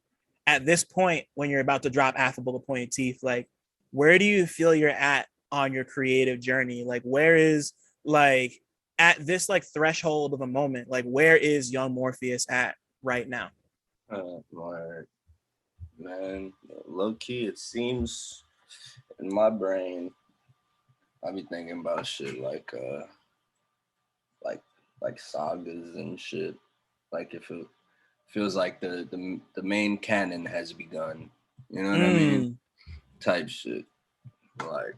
at this point when you're about to drop Affable With Pointed Teeth, like where do you feel you're at on your creative journey? Like where is like at this like threshold of a moment, like where is Yungmorpheus at right now? Man, low key, it seems in my brain, I be thinking about shit like sagas and shit. Like if it feels like the main canon has begun, you know what I mean? Type shit. Like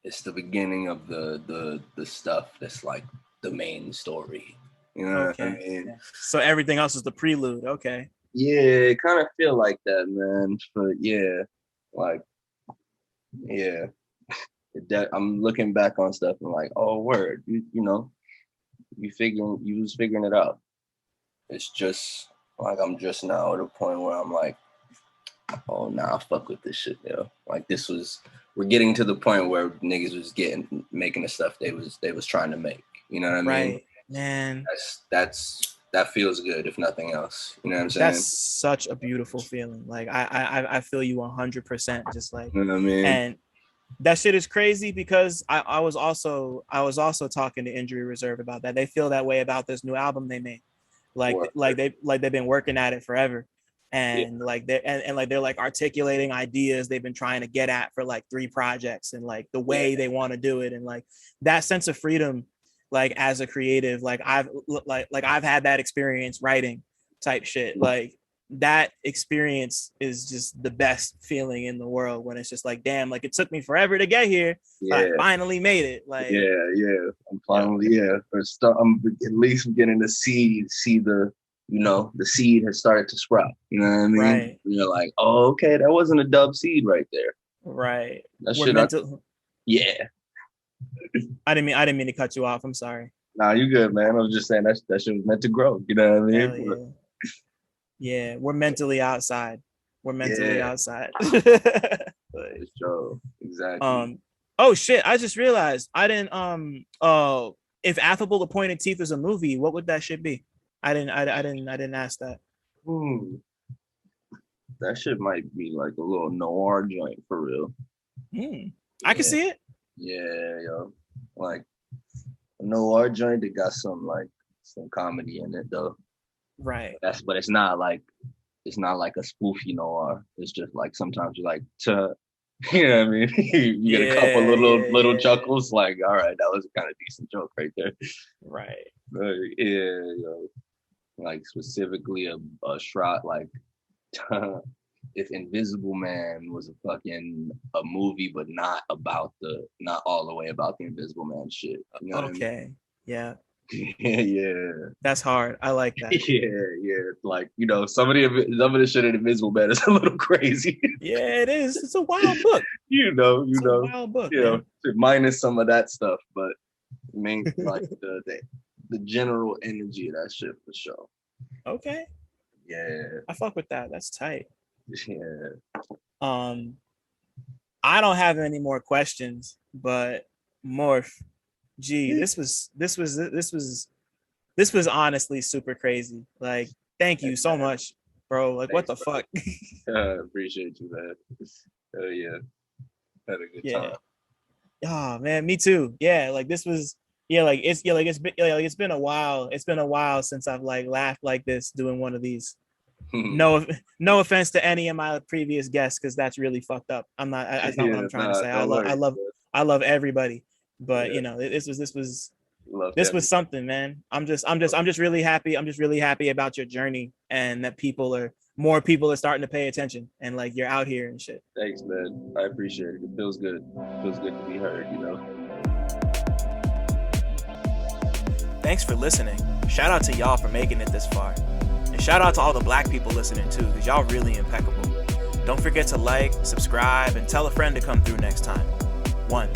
it's the beginning of the stuff that's like the main story. You know what I mean? Yeah. So everything else is the prelude. Okay. Yeah, it kind of feel like that, man. But yeah, like yeah. I'm looking back on stuff and like, oh word, you was figuring it out. It's just like I'm just now at a point where I'm like, oh nah, fuck with this shit, yo. Like we're getting to the point where niggas was making the stuff they was trying to make. You know what I mean? Right, man. That feels good, if nothing else. You know what I'm saying? That's such a beautiful feeling. Like I feel you 100%. Just like, you know what I mean? And that shit is crazy because I was also talking to Injury Reserve about that. They feel that way about this new album they made. Like they've been working at it forever. And like they're like articulating ideas they've been trying to get at for like 3 projects and like the way they want to do it. And like that sense of freedom, like as a creative, like I've had that experience writing type shit. Like that experience is just the best feeling in the world when it's just like, damn, like it took me forever to get here. I finally made it. Like I'm finally I'm at least beginning to see the the seed has started to sprout. You know what I mean? Right. You're like, oh, okay, that wasn't a dub seed right there. Right. That shit. Yeah. I didn't mean to cut you off. I'm sorry. Nah, you good, man. I was just saying that shit was meant to grow. You know what I mean? Yeah, we're mentally outside. Outside. It's true. Exactly. Oh shit! I just realized I didn't. If Affable With Pointed Teeth is a movie, what would that shit be? I didn't ask that. That shit might be like a little noir joint for real. I can see it. Yeah, yo, like a noir joint that got some comedy in it though. Right. But it's not like a spoofy noir. It's just like sometimes you like to, you know what I mean? You get a couple little chuckles. Like, all right, that was a kind of decent joke right there. Right. But yeah, yo, like specifically a shot like if Invisible Man was a movie, but not all the way about the Invisible Man shit. You know what I mean? Yeah. Yeah. That's hard. I like that. Yeah. Like, you know, some of the shit in Invisible Man is a little crazy. Yeah, it is. It's a wild book. It's a wild book. You know, minus some of that stuff, but main like the general energy of that shit for sure. Okay. Yeah. I fuck with that. That's tight. Yeah. I don't have any more questions, but Morph, gee, this was honestly super crazy. Like, thank you so much, bro. Like, what the fuck? Appreciate you, man. Yeah. Had a good time. Oh man, me too. Yeah, like this was it's been a while. It's been a while since I've like laughed like this doing one of these. No offense to any of my previous guests, because that's really fucked up. That's not what I'm trying to say. I love everybody, but you know, this was something, man. I'm just really happy. I'm just really happy about your journey, and that more people are starting to pay attention, and like you're out here and shit. Thanks, man. I appreciate it. It feels good. It feels good to be heard, you know. Thanks for listening. Shout out to y'all for making it this far. And shout out to all the Black people listening too, because y'all really impeccable. Don't forget to like, subscribe, and tell a friend to come through next time. 1.